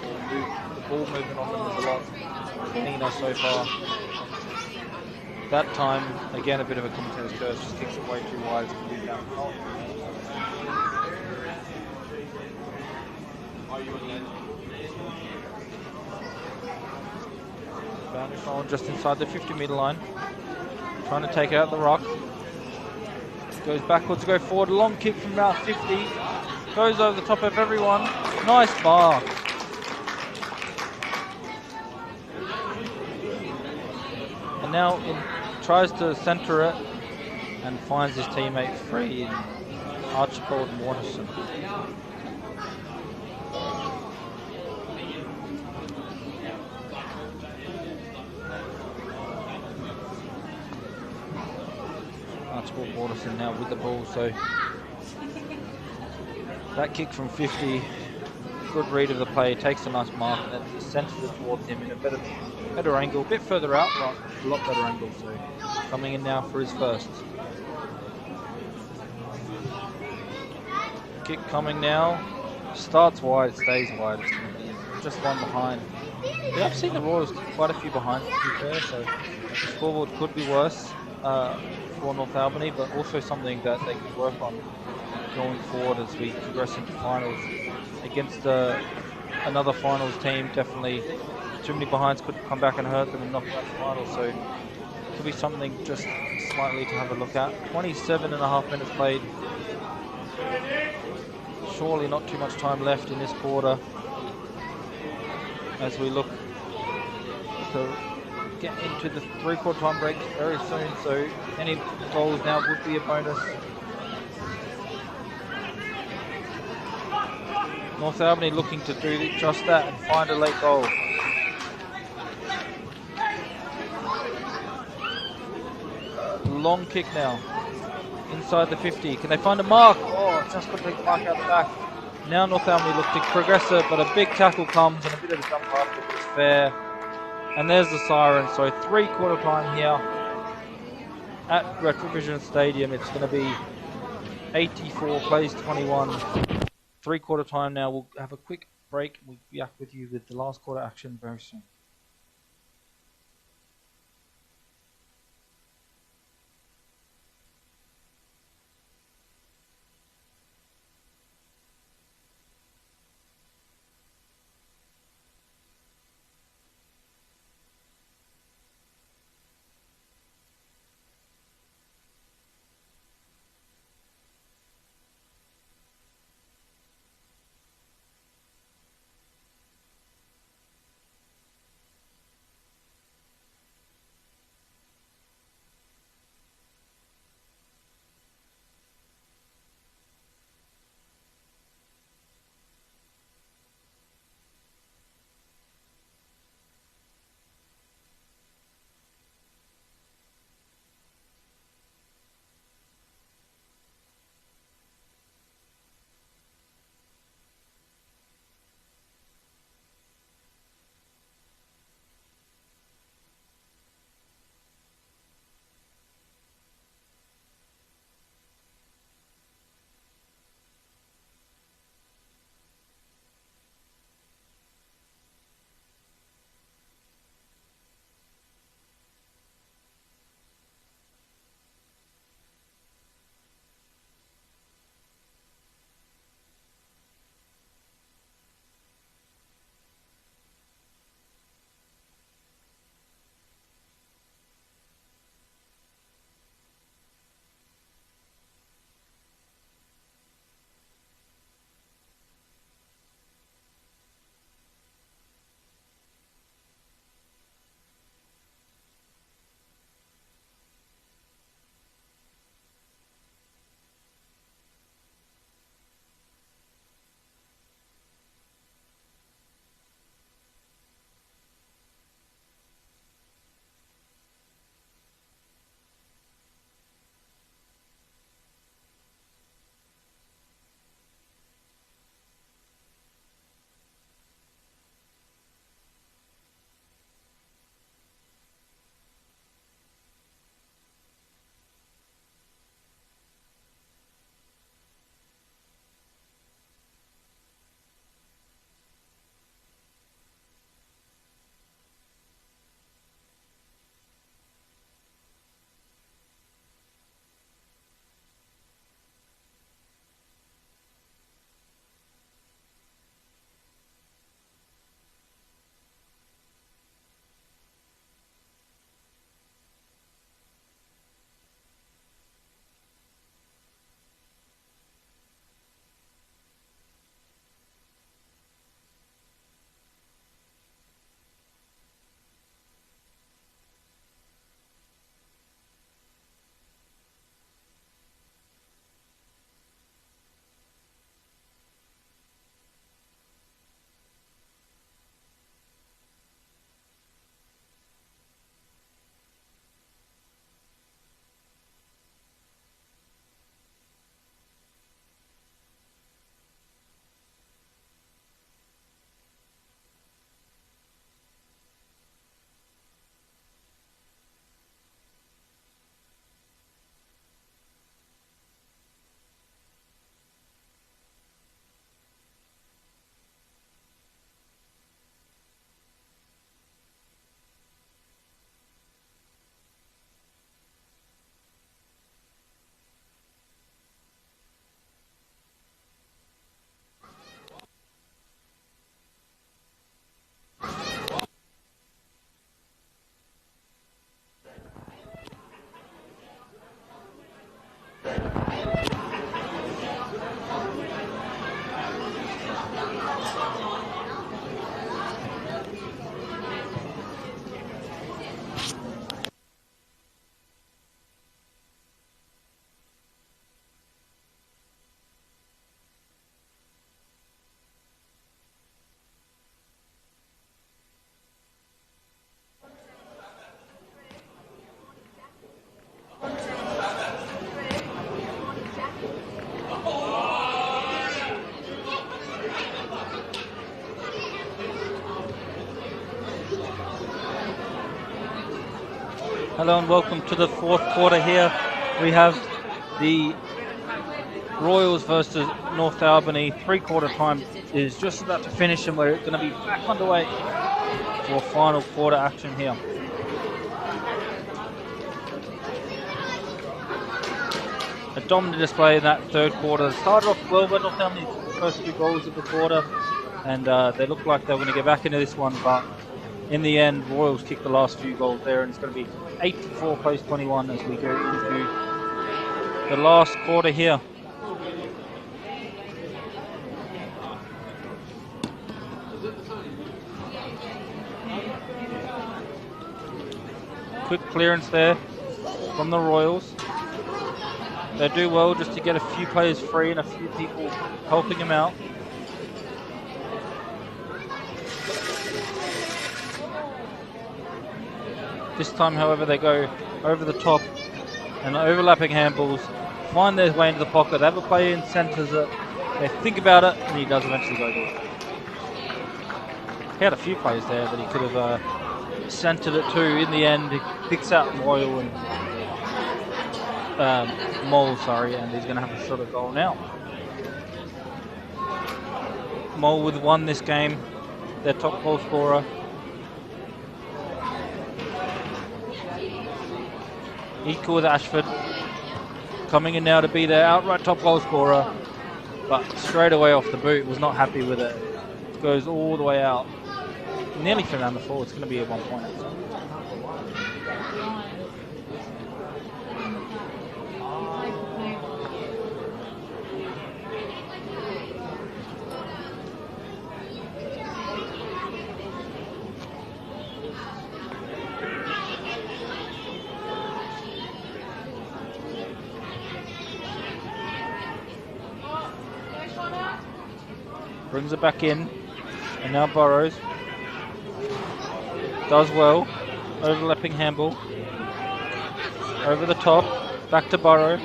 S1: ball movement on them is a lot cleaner so far. That time, again, a bit of a commentator's curse, just kicks it way too wide. It's going to be down. Boundary phone just inside the 50-meter line. Trying to take out the rock. Goes backwards, go forward. Long kick from about 50. Goes over the top of everyone. Nice bar. And now tries to centre it and finds his teammate free in Archibald Morrison. Archibald Morrison now with the ball, so that kick from 50, good read of the play, takes a nice mark and then centres it towards him in a better angle, a bit further out, but a lot better angle, so coming in now for his first. Kick coming now, starts wide, stays wide, it's going to be just one behind. Yeah, I've seen the Royals quite a few behind, to be fair, so the scoreboard could be worse for North Albany, but also something that they could work on going forward as we progress into finals. Against another finals team, definitely too many behinds could come back and hurt them and knock out the final, so it could be something just slightly to have a look at. 27.5 minutes played. Surely not too much time left in this quarter as we look to get into the three-quarter time break very soon, so any goals now would be a bonus. North Albany looking to do just that and find a late goal. Long kick now. Inside the 50. Can they find a mark? Oh, just got to take the mark out the back. Now North Albany look to progress it, but a big tackle comes and a bit of a jump after, but it's fair. And there's the siren. So 3/4 time here at Retrovision Stadium. It's going to be 84 plays 21. 3/4 time now. We'll have a quick break. We'll be back with you with the last quarter action very soon. Hello and welcome to the fourth quarter here. We have the Royals versus North Albany. Three-quarter time is just about to finish and we're going to be back underway for final quarter action here. A dominant display in that third quarter. Started off well, but North Albany took the first 2 goals of the quarter and they looked like they were going to get back into this one, but in the end, Royals kicked the last few goals there, and it's going to be 8-4 plays 21 as we go into the last quarter here. Quick clearance there from the Royals. They do well just to get a few players free and a few people helping them out. This time, however, they go over the top and overlapping handballs, find their way into the pocket. They have a player in centres that they think about it, and he does eventually go to it. He had a few players there that he could have centred it to. In the end, he picks out Moyle and Mole, and he's going to have a shot at goal now. Mole with 1 this game, their top goal scorer. Equal with Ashford, coming in now to be their outright top goal scorer, but straight away off the boot was not happy with it. It goes all the way out, nearly from down the floor. It's going to be a 1 point.
S2: 1.
S1: Brings it back in, and now Burrows does well. Overlapping handball over the top, back to Burrow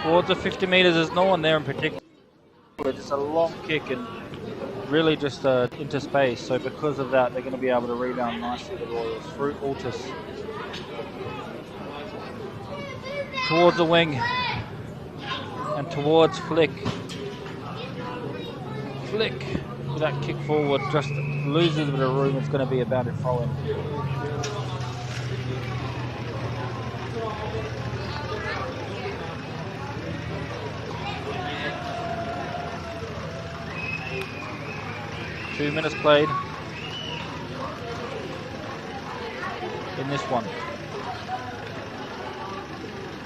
S1: towards the 50 meters. There's no one there in particular. Just a long kick and really just into space. So because of that, they're going to be able to rebound nicely. The Royals through Altus towards the wing and towards Flick. Flick with that kick forward just loses a bit of room. It's going to be a bounded throw in. Two minutes played in this one.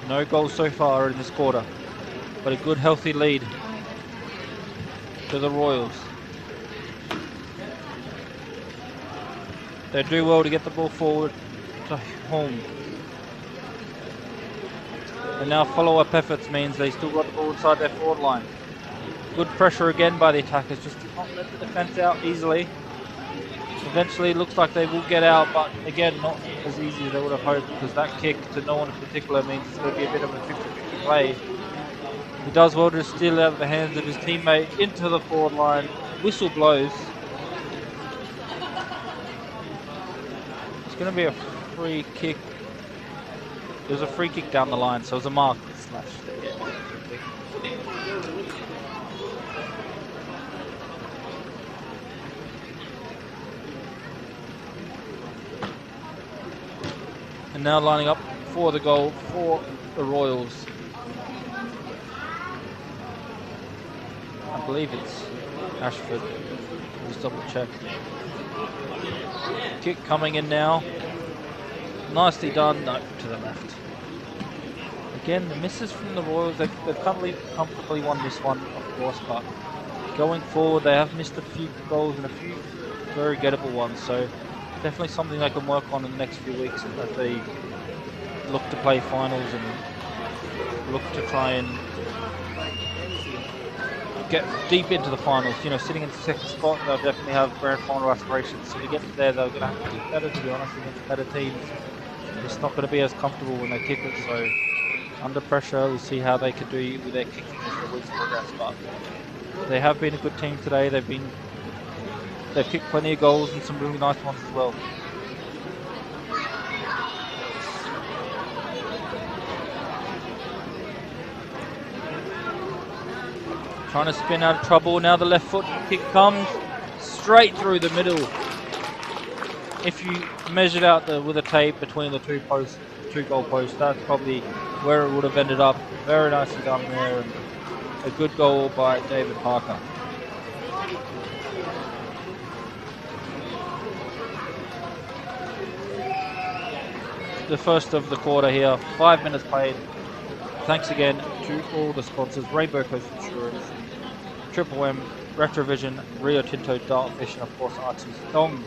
S1: No goals so far in this quarter, but a good healthy lead to the Royals. They do well to get the ball forward to home. And now follow-up efforts means they still got the ball inside their forward line. Good pressure again by the attackers, just to not let the defense out easily. Eventually it looks like they will get out, but again not as easy as they would have hoped, because that kick to no one in particular means it's going to be a bit of a 50-50 play. He does well to steal out of the hands of his teammate into the forward line. Whistle blows. It's going to be a free kick. There's a free kick down the line, so it was a mark slash. And now lining up for the goal for the Royals. I believe it's Ashford. Just double check. Kick coming in now. Nicely done. No, to the left. Again, the misses from the Royals. They've comfortably won this one, of course, but going forward, they have missed a few goals and a few very gettable ones. So definitely something they can work on in the next few weeks as they look to play finals and look to try and get deep into the finals. You know, sitting in the second spot, they'll definitely have grand final aspirations. So to get there, they're going to have to do better, to be honest, against better teams. It's not going to be as comfortable when they kick it, so under pressure, we'll see how they can do with their kicking as the weeks progress. But they have been a good team today. They've kicked plenty of goals and some really nice ones as well. Trying to spin out of trouble. Now the left foot kick comes straight through the middle. If you measured out with a tape between the two goal posts, that's probably where it would have ended up. Very nicely done there, and a good goal by David Parker. The first of the quarter here, 5 minutes played. Thanks again to all the sponsors: Rainbow Coast Insurance, Triple M, Retrovision, Rio Tinto, Dartfish, and of course Artie's Dongs.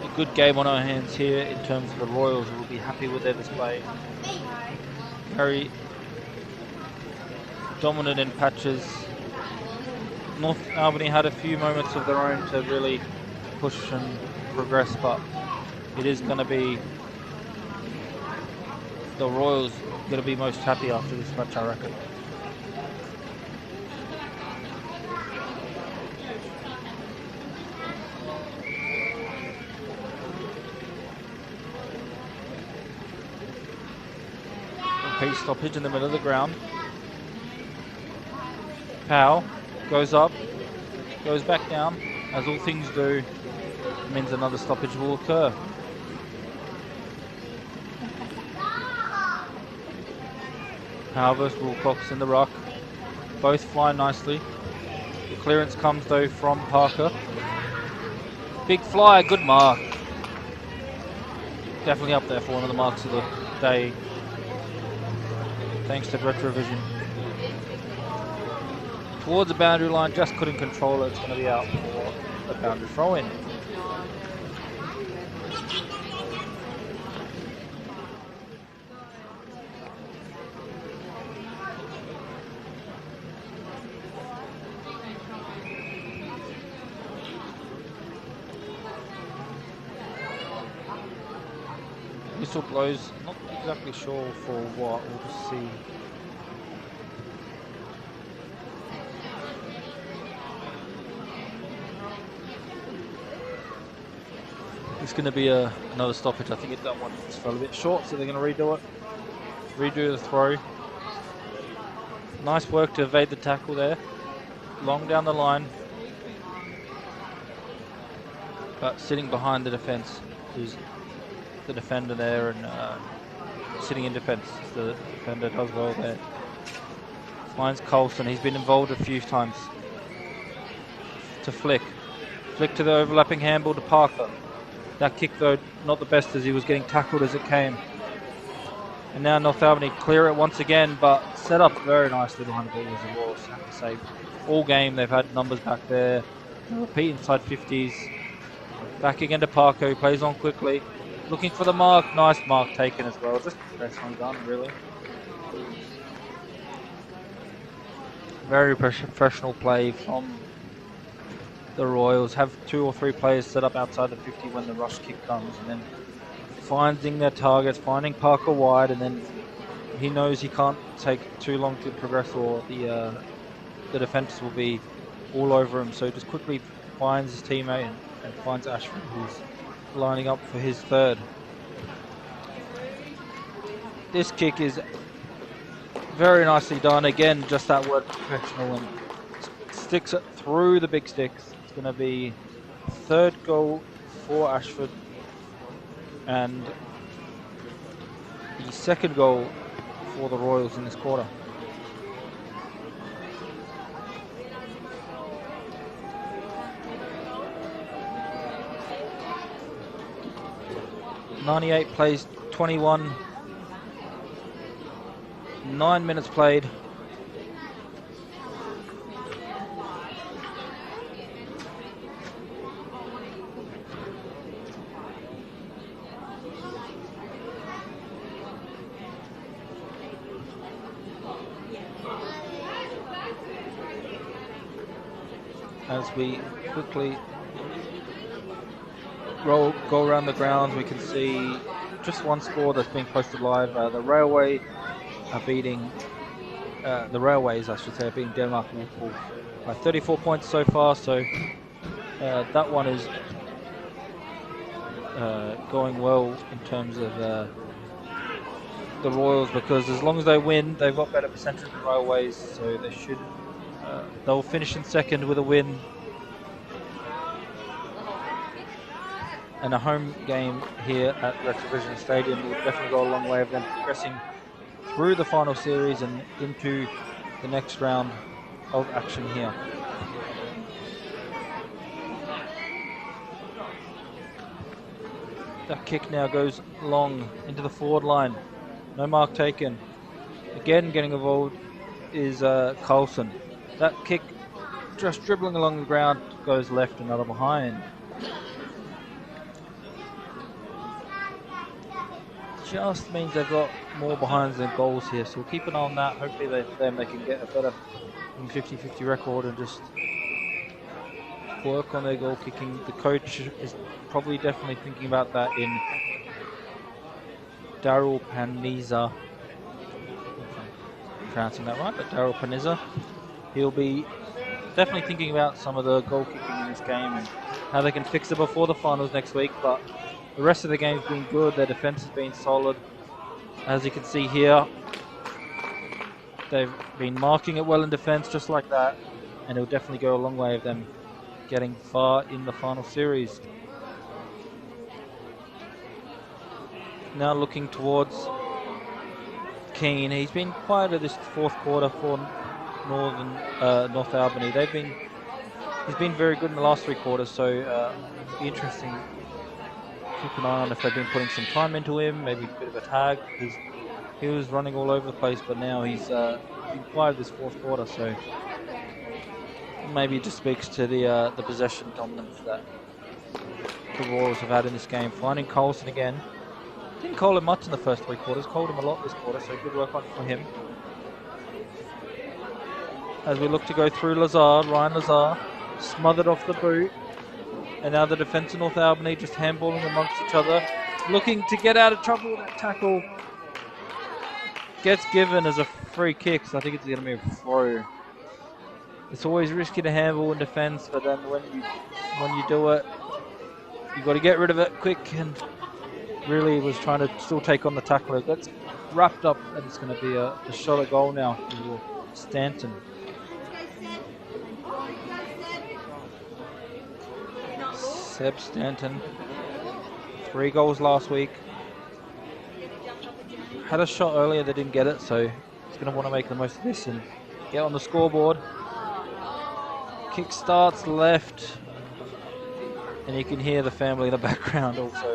S1: A good game on our hands here in terms of the Royals. Will be happy with their display. Very dominant in patches. North Albany had a few moments of their own to really push and progress, but it is going to be the Royals going to be most happy after this match, I reckon. Repeat stoppage in the middle of the ground. Powell goes up, goes back down, as all things do. It means another stoppage will occur. Powell versus Wilcox in the ruck. Both fly nicely. The clearance comes though from Parker. Big fly, good mark. Definitely up there for one of the marks of the day. Thanks to Retrovision. Towards the boundary line, just couldn't control it. It's going to be out for a boundary throw in. Whistle blows, not exactly sure for what, we'll just see. It's going to be another stoppage. I think that one just fell a bit short, so they're going to redo it. Redo the throw. Nice work to evade the tackle there. Long down the line. But sitting behind the defence is the defender there, and sitting in defence, the defender does well there. Finds Colson. He's been involved a few times. To Flick. Flick to the overlapping handball to Parker. That kick though, not the best as he was getting tackled as it came. And now North Albany clear it once again, but set up very nicely behind the ball as the Royals, have to say. All game they've had numbers back there. Repeat inside 50s. Back again to Parker, who plays on quickly. Looking for the mark, nice mark taken as well. Just professionally done, really. Very professional play from the Royals. Have 2 or 3 players set up outside the 50 when the rush kick comes, and then finding their targets, finding Parker wide, and then he knows he can't take too long to progress, or the defenders will be all over him. So just quickly finds his teammate and finds Ashford, who's lining up for his third. This kick is very nicely done. Again, just that word professional, and sticks it through the big sticks. It's going to be third goal for Ashford and the second goal for the Royals in this quarter. .98 plays 21. 9 minutes played. As we quickly go around the grounds, we can see just one score that's being posted live. The Railway are beating, the Railways I should say, are beating Denmark Liverpool 34 points so far, so that one is going well in terms of the Royals, because as long as they win, they've got better percentage than Railways, so they should they'll finish in second with a win. And a home game here at Retrovision Stadium will definitely go a long way of them progressing through the final series and into the next round of action here. That kick now goes long into the forward line. No mark taken. Again, getting involved is Carlson. That kick just dribbling along the ground goes left, another behind. Just means they've got more behinds than goals here, so we'll keep an eye on that. Hopefully they can get a better 50-50 record and just work on their goal kicking. The coach is probably definitely thinking about that in Daryl Paniza. I'm pronouncing that right, but Daryl Paniza. He'll be definitely thinking about some of the goal kicking in this game and how they can fix it before the finals next week, but the rest of the game's been good. Their defense has been solid. As you can see here, they've been marking it well in defense just like that, and it'll definitely go a long way of them getting far in the final series. Now looking towards Keane. He's been quieter this fourth quarter for North Albany. He's been very good in the last three quarters, so it'll be interesting. Keep an eye on if they've been putting some time into him, maybe a bit of a tag, because he was running all over the place, but now he's been quiet this fourth quarter, so maybe it just speaks to the possession dominance that the Royals have had in this game. Finding Colson again. Didn't call him much in the first three quarters, called him a lot this quarter, so good work on for him. As we look to go through Ryan Lazar, smothered off the boot. And now the defence of North Albany just handballing amongst each other, looking to get out of trouble. That tackle gets given as a free kick, so I think it's going to be a throw. It's always risky to handball in defence, but then when you do it, you've got to get rid of it quick, and really was trying to still take on the tackler. That's wrapped up, and it's going to be a shot at goal now for Stanton. Seb Stanton, 3 goals last week. Had a shot earlier, they didn't get it, so he's going to want to make the most of this and get on the scoreboard. Kick starts left, and you can hear the family in the background also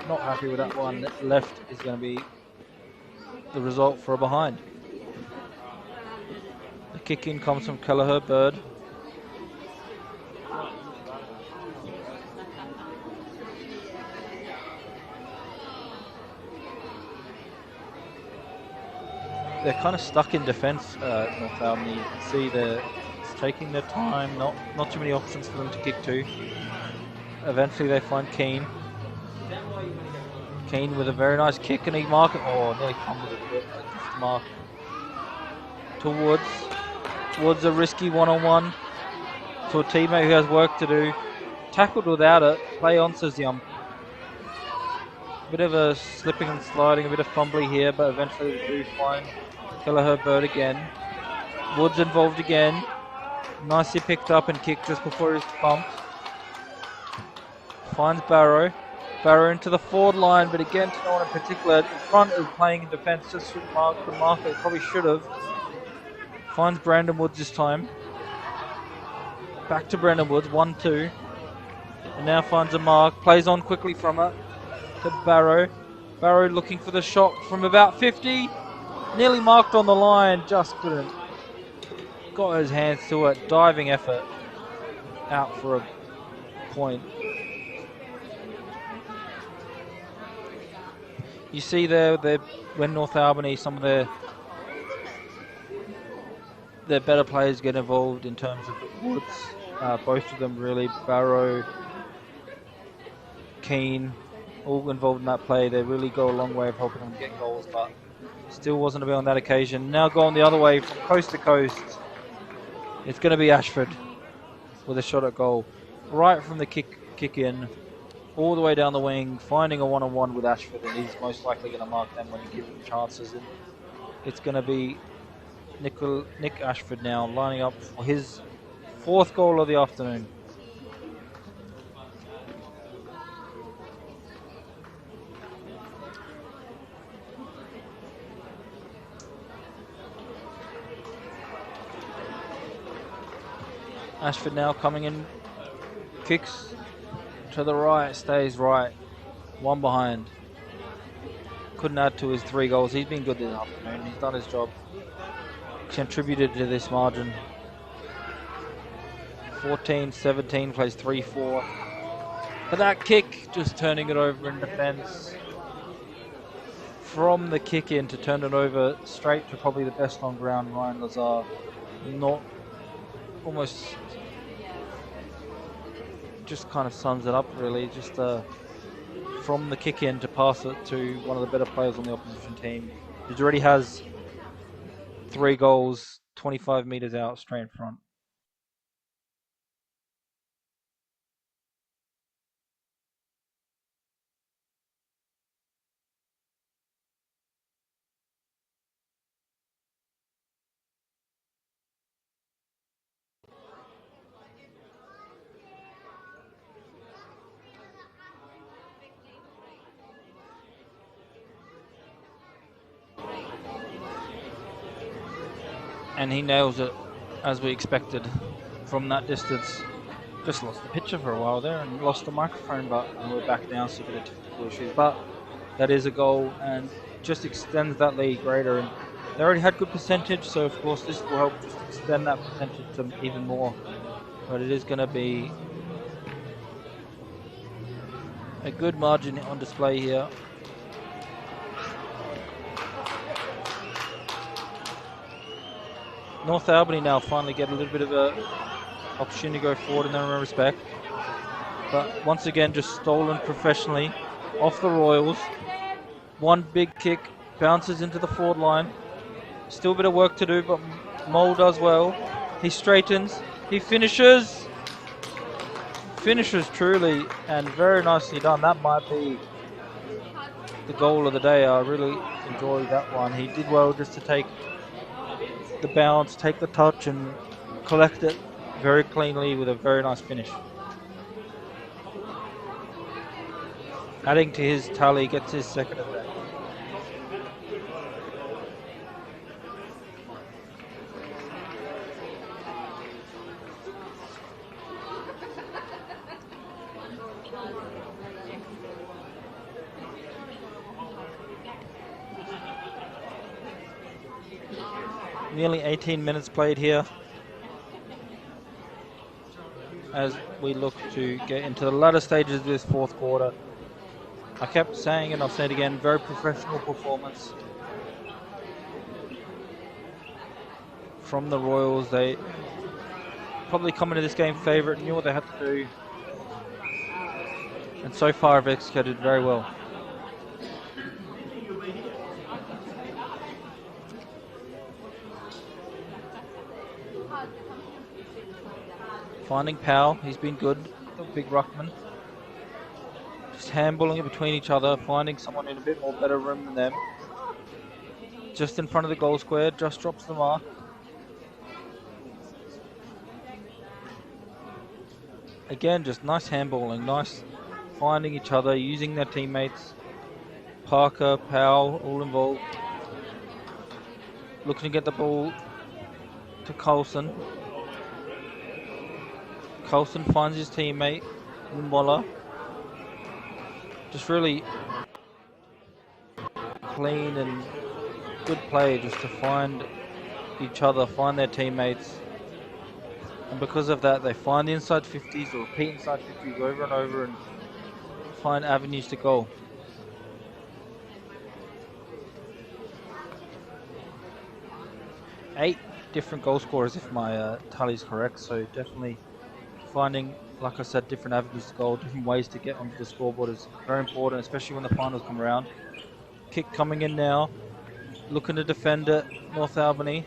S1: not happy with that one. Left is going to be the result for a behind. The kick in comes from Kelleher Bird. They're kind of stuck in defence, North Albany. You can see they're taking their time, not too many options for them to kick to. Eventually they find Keane. Keane with a very nice kick, and he mark it. Oh, nearly fumbled it a bit. Just mark to Woods. Woods a risky one-on-one to a teammate who has work to do. Tackled without it. Play on, says the ump. Bit of a slipping and sliding, a bit of fumbly here, but eventually we do find Kelleher Bird again. Woods involved again. Nicely picked up and kicked just before he was bumped. Finds Barrow. Barrow into the forward line, but again, to no one in particular. In front of playing in defence, just shouldn't mark the marker. Probably should have. Finds Brandon Woods this time. Back to Brandon Woods, 1-2. And now finds a mark. Plays on quickly from it to Barrow. Barrow looking for the shot from about 50. Nearly marked on the line, just couldn't. Got his hands to it. Diving effort. Out for a point. You see there, when North Albany, some of their better players get involved in terms of Woods. Both of them really, Barrow, Keane, all involved in that play. They really go a long way of helping them get goals, but still wasn't to be on that occasion. Now going the other way from coast to coast. It's going to be Ashford with a shot at goal. Right from the kick in, all the way down the wing, finding a one-on-one with Ashford, and he's most likely going to mark them when he gives them chances. And it's going to be Nick Ashford now lining up for his 4th goal of the afternoon. Ashford now coming in, kicks to the right, stays right, one behind. Couldn't add to his 3 goals. He's been good this afternoon. He's done his job. Contributed to this margin. 14-17, plays 3-4. But that kick, just turning it over in defence. From the kick in to turn it over straight to probably the best on ground, Ryan Lazar. Not almost, just kind of sums it up really. Just from the kick in to pass it to one of the better players on the opposition team. He already has 3 goals, 25 metres out, straight in front. And he nails it as we expected from that distance. Just lost the picture for a while there and lost the microphone, but we're back now, so a bit of technical issues. But that is a goal and just extends that lead greater. And they already had good percentage, so of course this will help just extend that percentage to even more. But it is going to be a good margin on display here. North Albany now finally get a little bit of a opportunity to go forward in their own respect. But once again, just stolen professionally off the Royals. One big kick, bounces into the forward line. Still a bit of work to do, but Mole does well. He straightens, he finishes. Finishes truly, and very nicely done. That might be the goal of the day. I really enjoyed that one. He did well just to take the bounce, take the touch and collect it very cleanly with a very nice finish. Adding to his tally, gets his 2nd of the day. Nearly 18 minutes played here as we look to get into the latter stages of this 4th quarter. I kept saying, and I'll say it again, very professional performance from the Royals. They probably come into this game favourite, knew what they had to do, and so far have executed very well. Finding Powell, he's been good, the big ruckman. Just handballing it between each other, finding someone in a bit more better room than them. Just in front of the goal square, just drops the mark. Again, just nice handballing, nice finding each other, using their teammates. Parker, Powell, all involved. Looking to get the ball to Coulson. Coulson finds his teammate, Waller. Just really clean and good play just to find each other, find their teammates. And because of that, they find the inside 50s or repeat inside 50s over and over and find avenues to goal. Eight different goal scorers if my tally is correct, so definitely finding, like I said, different avenues to goal, different ways to get onto the scoreboard is very important, especially when the finals come around. Kick coming in now, looking to defend it, North Albany.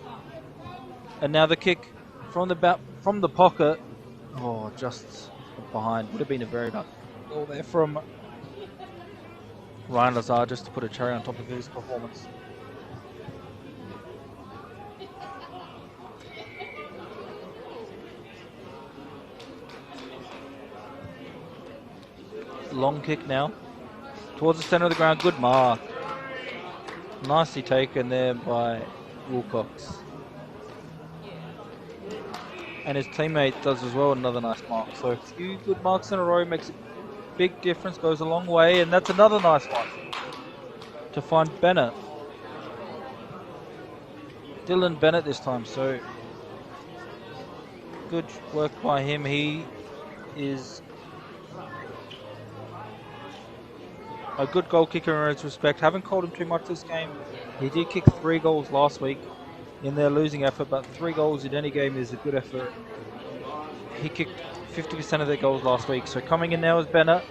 S1: And now the kick from the pocket. Oh, just behind. Would have been a very nice goal there from Ryan Lazar, just to put a cherry on top of his performance. Long kick now towards the centre of the ground. Good mark. Nicely taken there by Wilcox. And his teammate does as well, another nice mark. So a few good marks in a row makes a big difference, goes a long way, and that's another nice one to find Bennett. Dylan Bennett this time, so good work by him. He is a good goal kicker in retrospect. Haven't called him too much this game. He did kick 3 goals last week in their losing effort, but 3 goals in any game is a good effort. He kicked 50% of their goals last week. So coming in now is Bennett.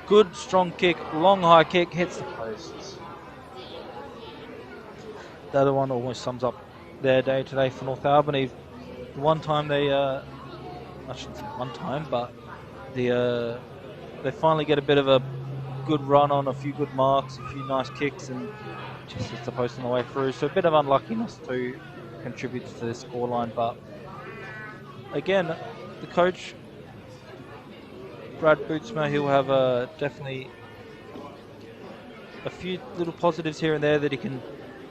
S1: Good strong kick, long high kick, hits the posts. The other one almost sums up their day today for North Albany. One time they, I shouldn't say one time, but they finally get a bit of a good run on, a few good marks, a few nice kicks, and just hits the post on the way through. So a bit of unluckiness to contribute to the scoreline, but again, the coach, Brad Bootsma, he'll have definitely a few little positives here and there that he can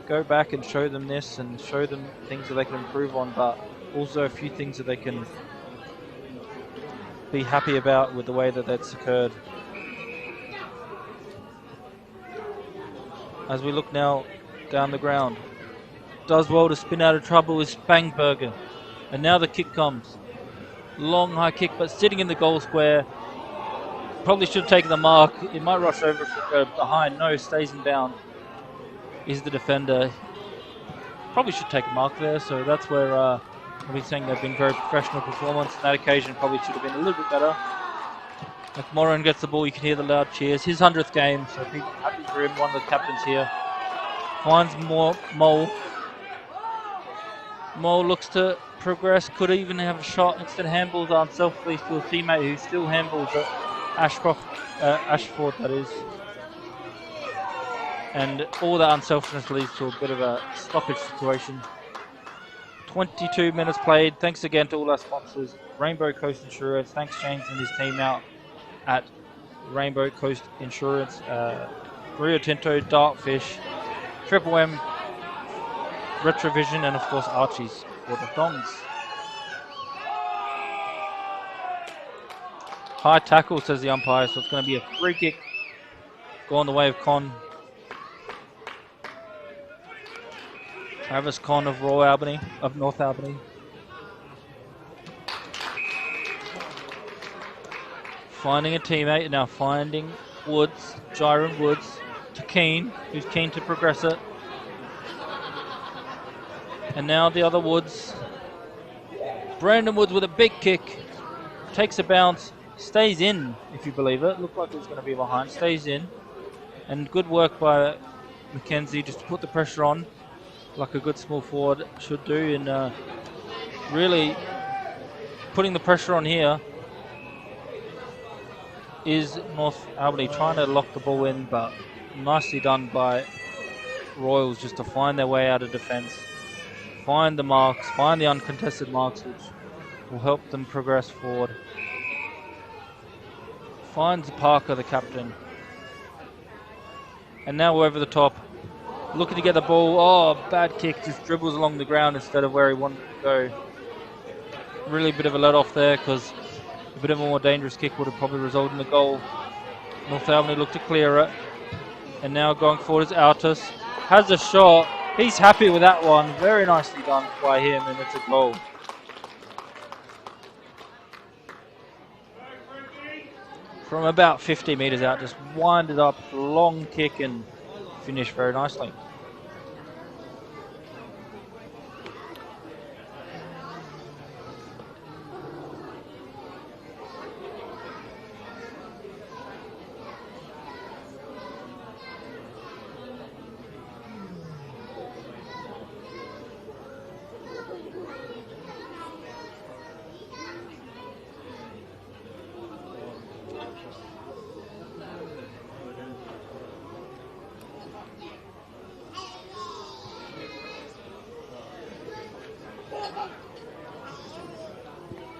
S1: go back and show them this and show them things that they can improve on, but also a few things that they can be happy about with the way that that's occurred. As we look now down the ground, does well to spin out of trouble with Spangberger, and now the kick comes. Long high kick, but sitting in the goal square. Probably should have taken the mark. It might rush over if it go behind. No, stays in bound. Is the defender. Probably should take a mark there, so that's where I'll be saying they've been very professional performance. On that occasion probably should have been a little bit better. McMorrin gets the ball, you can hear the loud cheers. His 100th game, so happy for him, one of the captains here. Finds Mole. Mole looks to progress, could even have a shot, instead handballs unselfishly to a teammate who still handballs at Ashford, that is. And all that unselfishness leads to a bit of a stoppage situation. 22 minutes played. Thanks again to all our sponsors. Rainbow Coast Insurance. Thanks James and his team out at Rainbow Coast Insurance. Rio Tinto, Dartfish, Triple M, Retrovision, and of course Archie's for the thongs. High tackle, says the umpire, so it's going to be a free kick going the way of Con. Travis Con of North Albany. Finding a teammate, now finding Woods, Jyron Woods, to Keane, who's keen to progress it. And now the other Woods. Brandon Woods with a big kick. Takes a bounce, stays in, if you believe it. Looked like it was going to be behind, stays in. And good work by McKenzie just to put the pressure on, like a good small forward should do, and really putting the pressure on here is North Albany trying to lock the ball in, but nicely done by Royals just to find their way out of defence, find the marks, find the uncontested marks, which will help them progress forward. Finds Parker, the captain. And now over the top, looking to get the ball. Oh, bad kick, just dribbles along the ground instead of where he wanted to go. Really a bit of a let off there, because a bit of a more dangerous kick would have probably resulted in a goal. North Albany looked to clear it. And now going forward is Altus. Has a shot. He's happy with that one. Very nicely done by him, and it's a goal. From about 50 metres out, just winded up, long kick, and finished very nicely.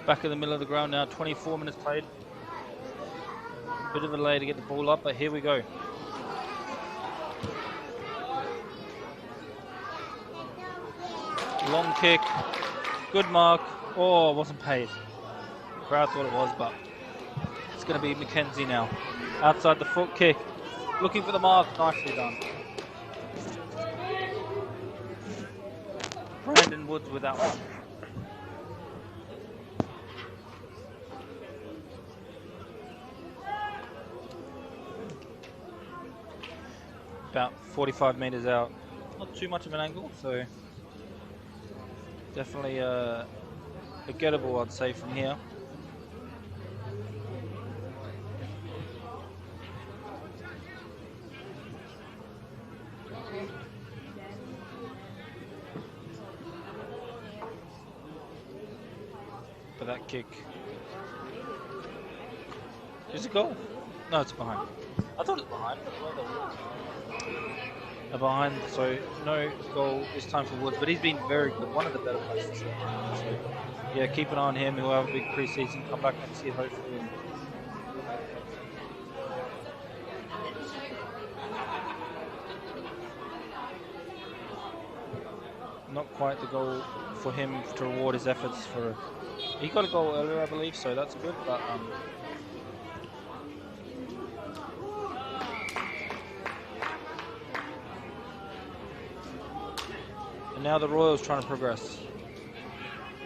S1: Back in the middle of the ground now, 24 minutes played. Bit of a delay to get the ball up, but here we go. Long kick, good mark. Oh, wasn't paid. Crowd thought it was, but it's going to be Mackenzie now. Outside the foot kick, looking for the mark, nicely done. Brandon Woods with that one. About 45 meters out. Not too much of an angle, so definitely a gettable, I'd say, from here. But that kick is a goal. No, it's behind. I thought it was behind. Behind, so no goal this time for Woods, but he's been very good. One of the better players this year. So, yeah, keep an eye on him. He'll have a big pre-season. Come back next year, hopefully. Not quite the goal for him to reward his efforts for. He got a goal earlier, I believe, so that's good. But and now the Royals trying to progress,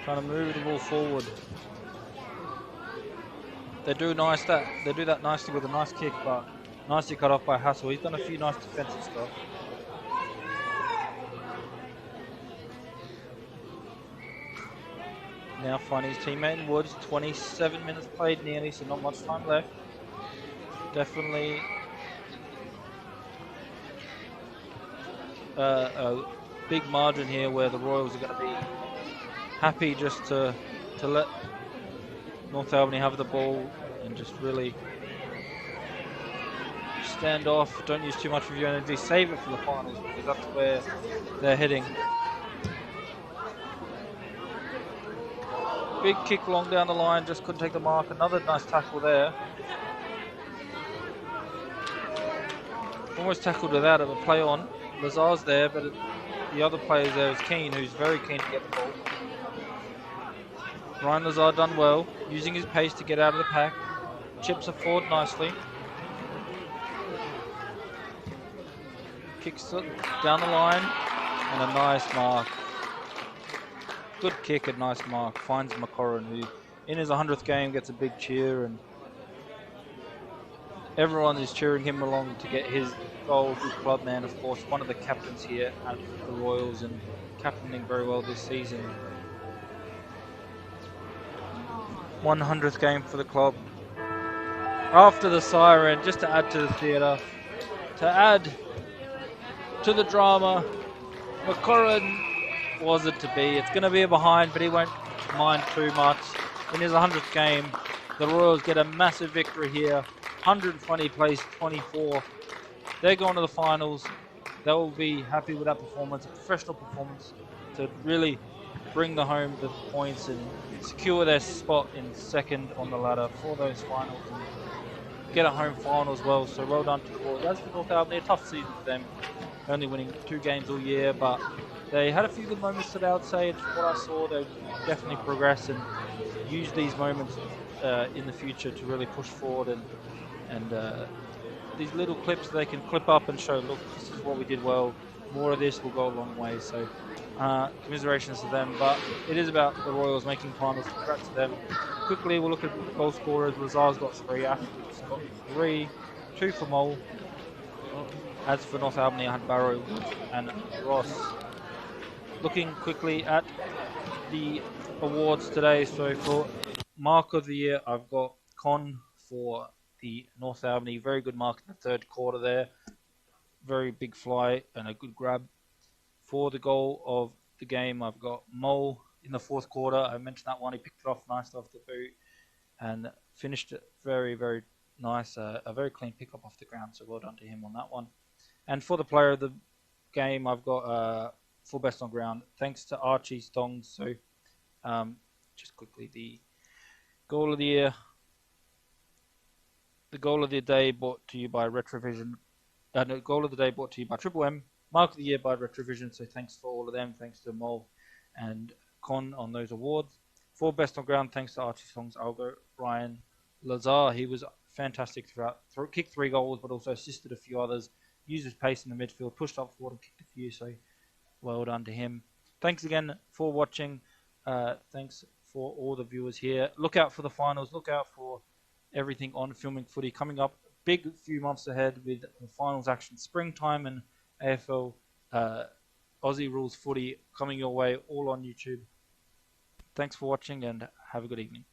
S1: trying to move the ball forward. They do that nicely with a nice kick, but nicely cut off by Hassel. He's done a few nice defensive stuff. Now finding his teammate in Woods. 27 minutes played nearly, so not much time left. Definitely a big margin here where the Royals are going to be happy just to let North Albany have the ball and just really stand off. Don't use too much of your energy. Save it for the finals because that's where they're heading. Big kick long down the line, just couldn't take the mark. Another nice tackle there. Almost tackled without it, but play on. Lazar's there, but the other players there is Keane, who's very keen to get the ball. Ryan Lazar done well, using his pace to get out of the pack. Chips it forward nicely. Kicks it down the line, and a nice mark. Good kick and nice mark. Finds McCorrin, who in his 100th game gets a big cheer, and everyone is cheering him along to get his goal. Good club man, of course, one of the captains here at the Royals and captaining very well this season. 100th game for the club. After the siren, just to add to the theatre, to add to the drama, McCorrin was it to be. It's going to be a behind, but he won't mind too much. In his 100th game, the Royals get a massive victory here. 120 plays 24. They're going to the finals. They'll be happy with that performance, a professional performance, to really bring home the points and secure their spot in second on the ladder for those finals and get a home final as well. So well done to the Royals. As for North Albany, a tough season for them, only winning 2 games all year, but they had a few good moments today, I'd say. From what I saw, they definitely progress and use these moments in the future to really push forward and these little clips they can clip up and show, look, this is what we did well. More of this will go a long way. So commiserations to them, but it is about the Royals making finals. Congrats to them. Quickly, we'll look at the goal scorers. Lazar's got 3, Ashford's got 3, 2 for Mole. As for North Albany, I had Barrow and Ross. Looking quickly at the awards today, so for Mark of the Year, I've got Con for the North Albany. Very good mark in the 3rd quarter there. Very big fly and a good grab. For the goal of the game, I've got Mole in the 4th quarter. I mentioned that one. He picked it off nicely off the boot and finished it very, very nice. A very clean pickup off the ground, so well done to him on that one. And for the player of the game, I've got full best on ground. Thanks to Archie Stongs. So just quickly, the Goal of the year. The goal of the day brought to you by Retrovision. No, goal of the day brought to you by Triple M. Mark of the year by Retrovision. So thanks for all of them. Thanks to Mol and Con on those awards. For best on ground, thanks to Archie Songs, Algo, Ryan Lazar. He was fantastic throughout. Kicked 3 goals, but also assisted a few others. Used his pace in the midfield, pushed up forward and kicked a few. So well done to him. Thanks again for watching. Thanks for all the viewers here. Look out for the finals. Look out for everything on Filming Footy coming up. Big few months ahead with the finals action, springtime and AFL Aussie Rules Footy coming your way all on YouTube. Thanks for watching and have a good evening.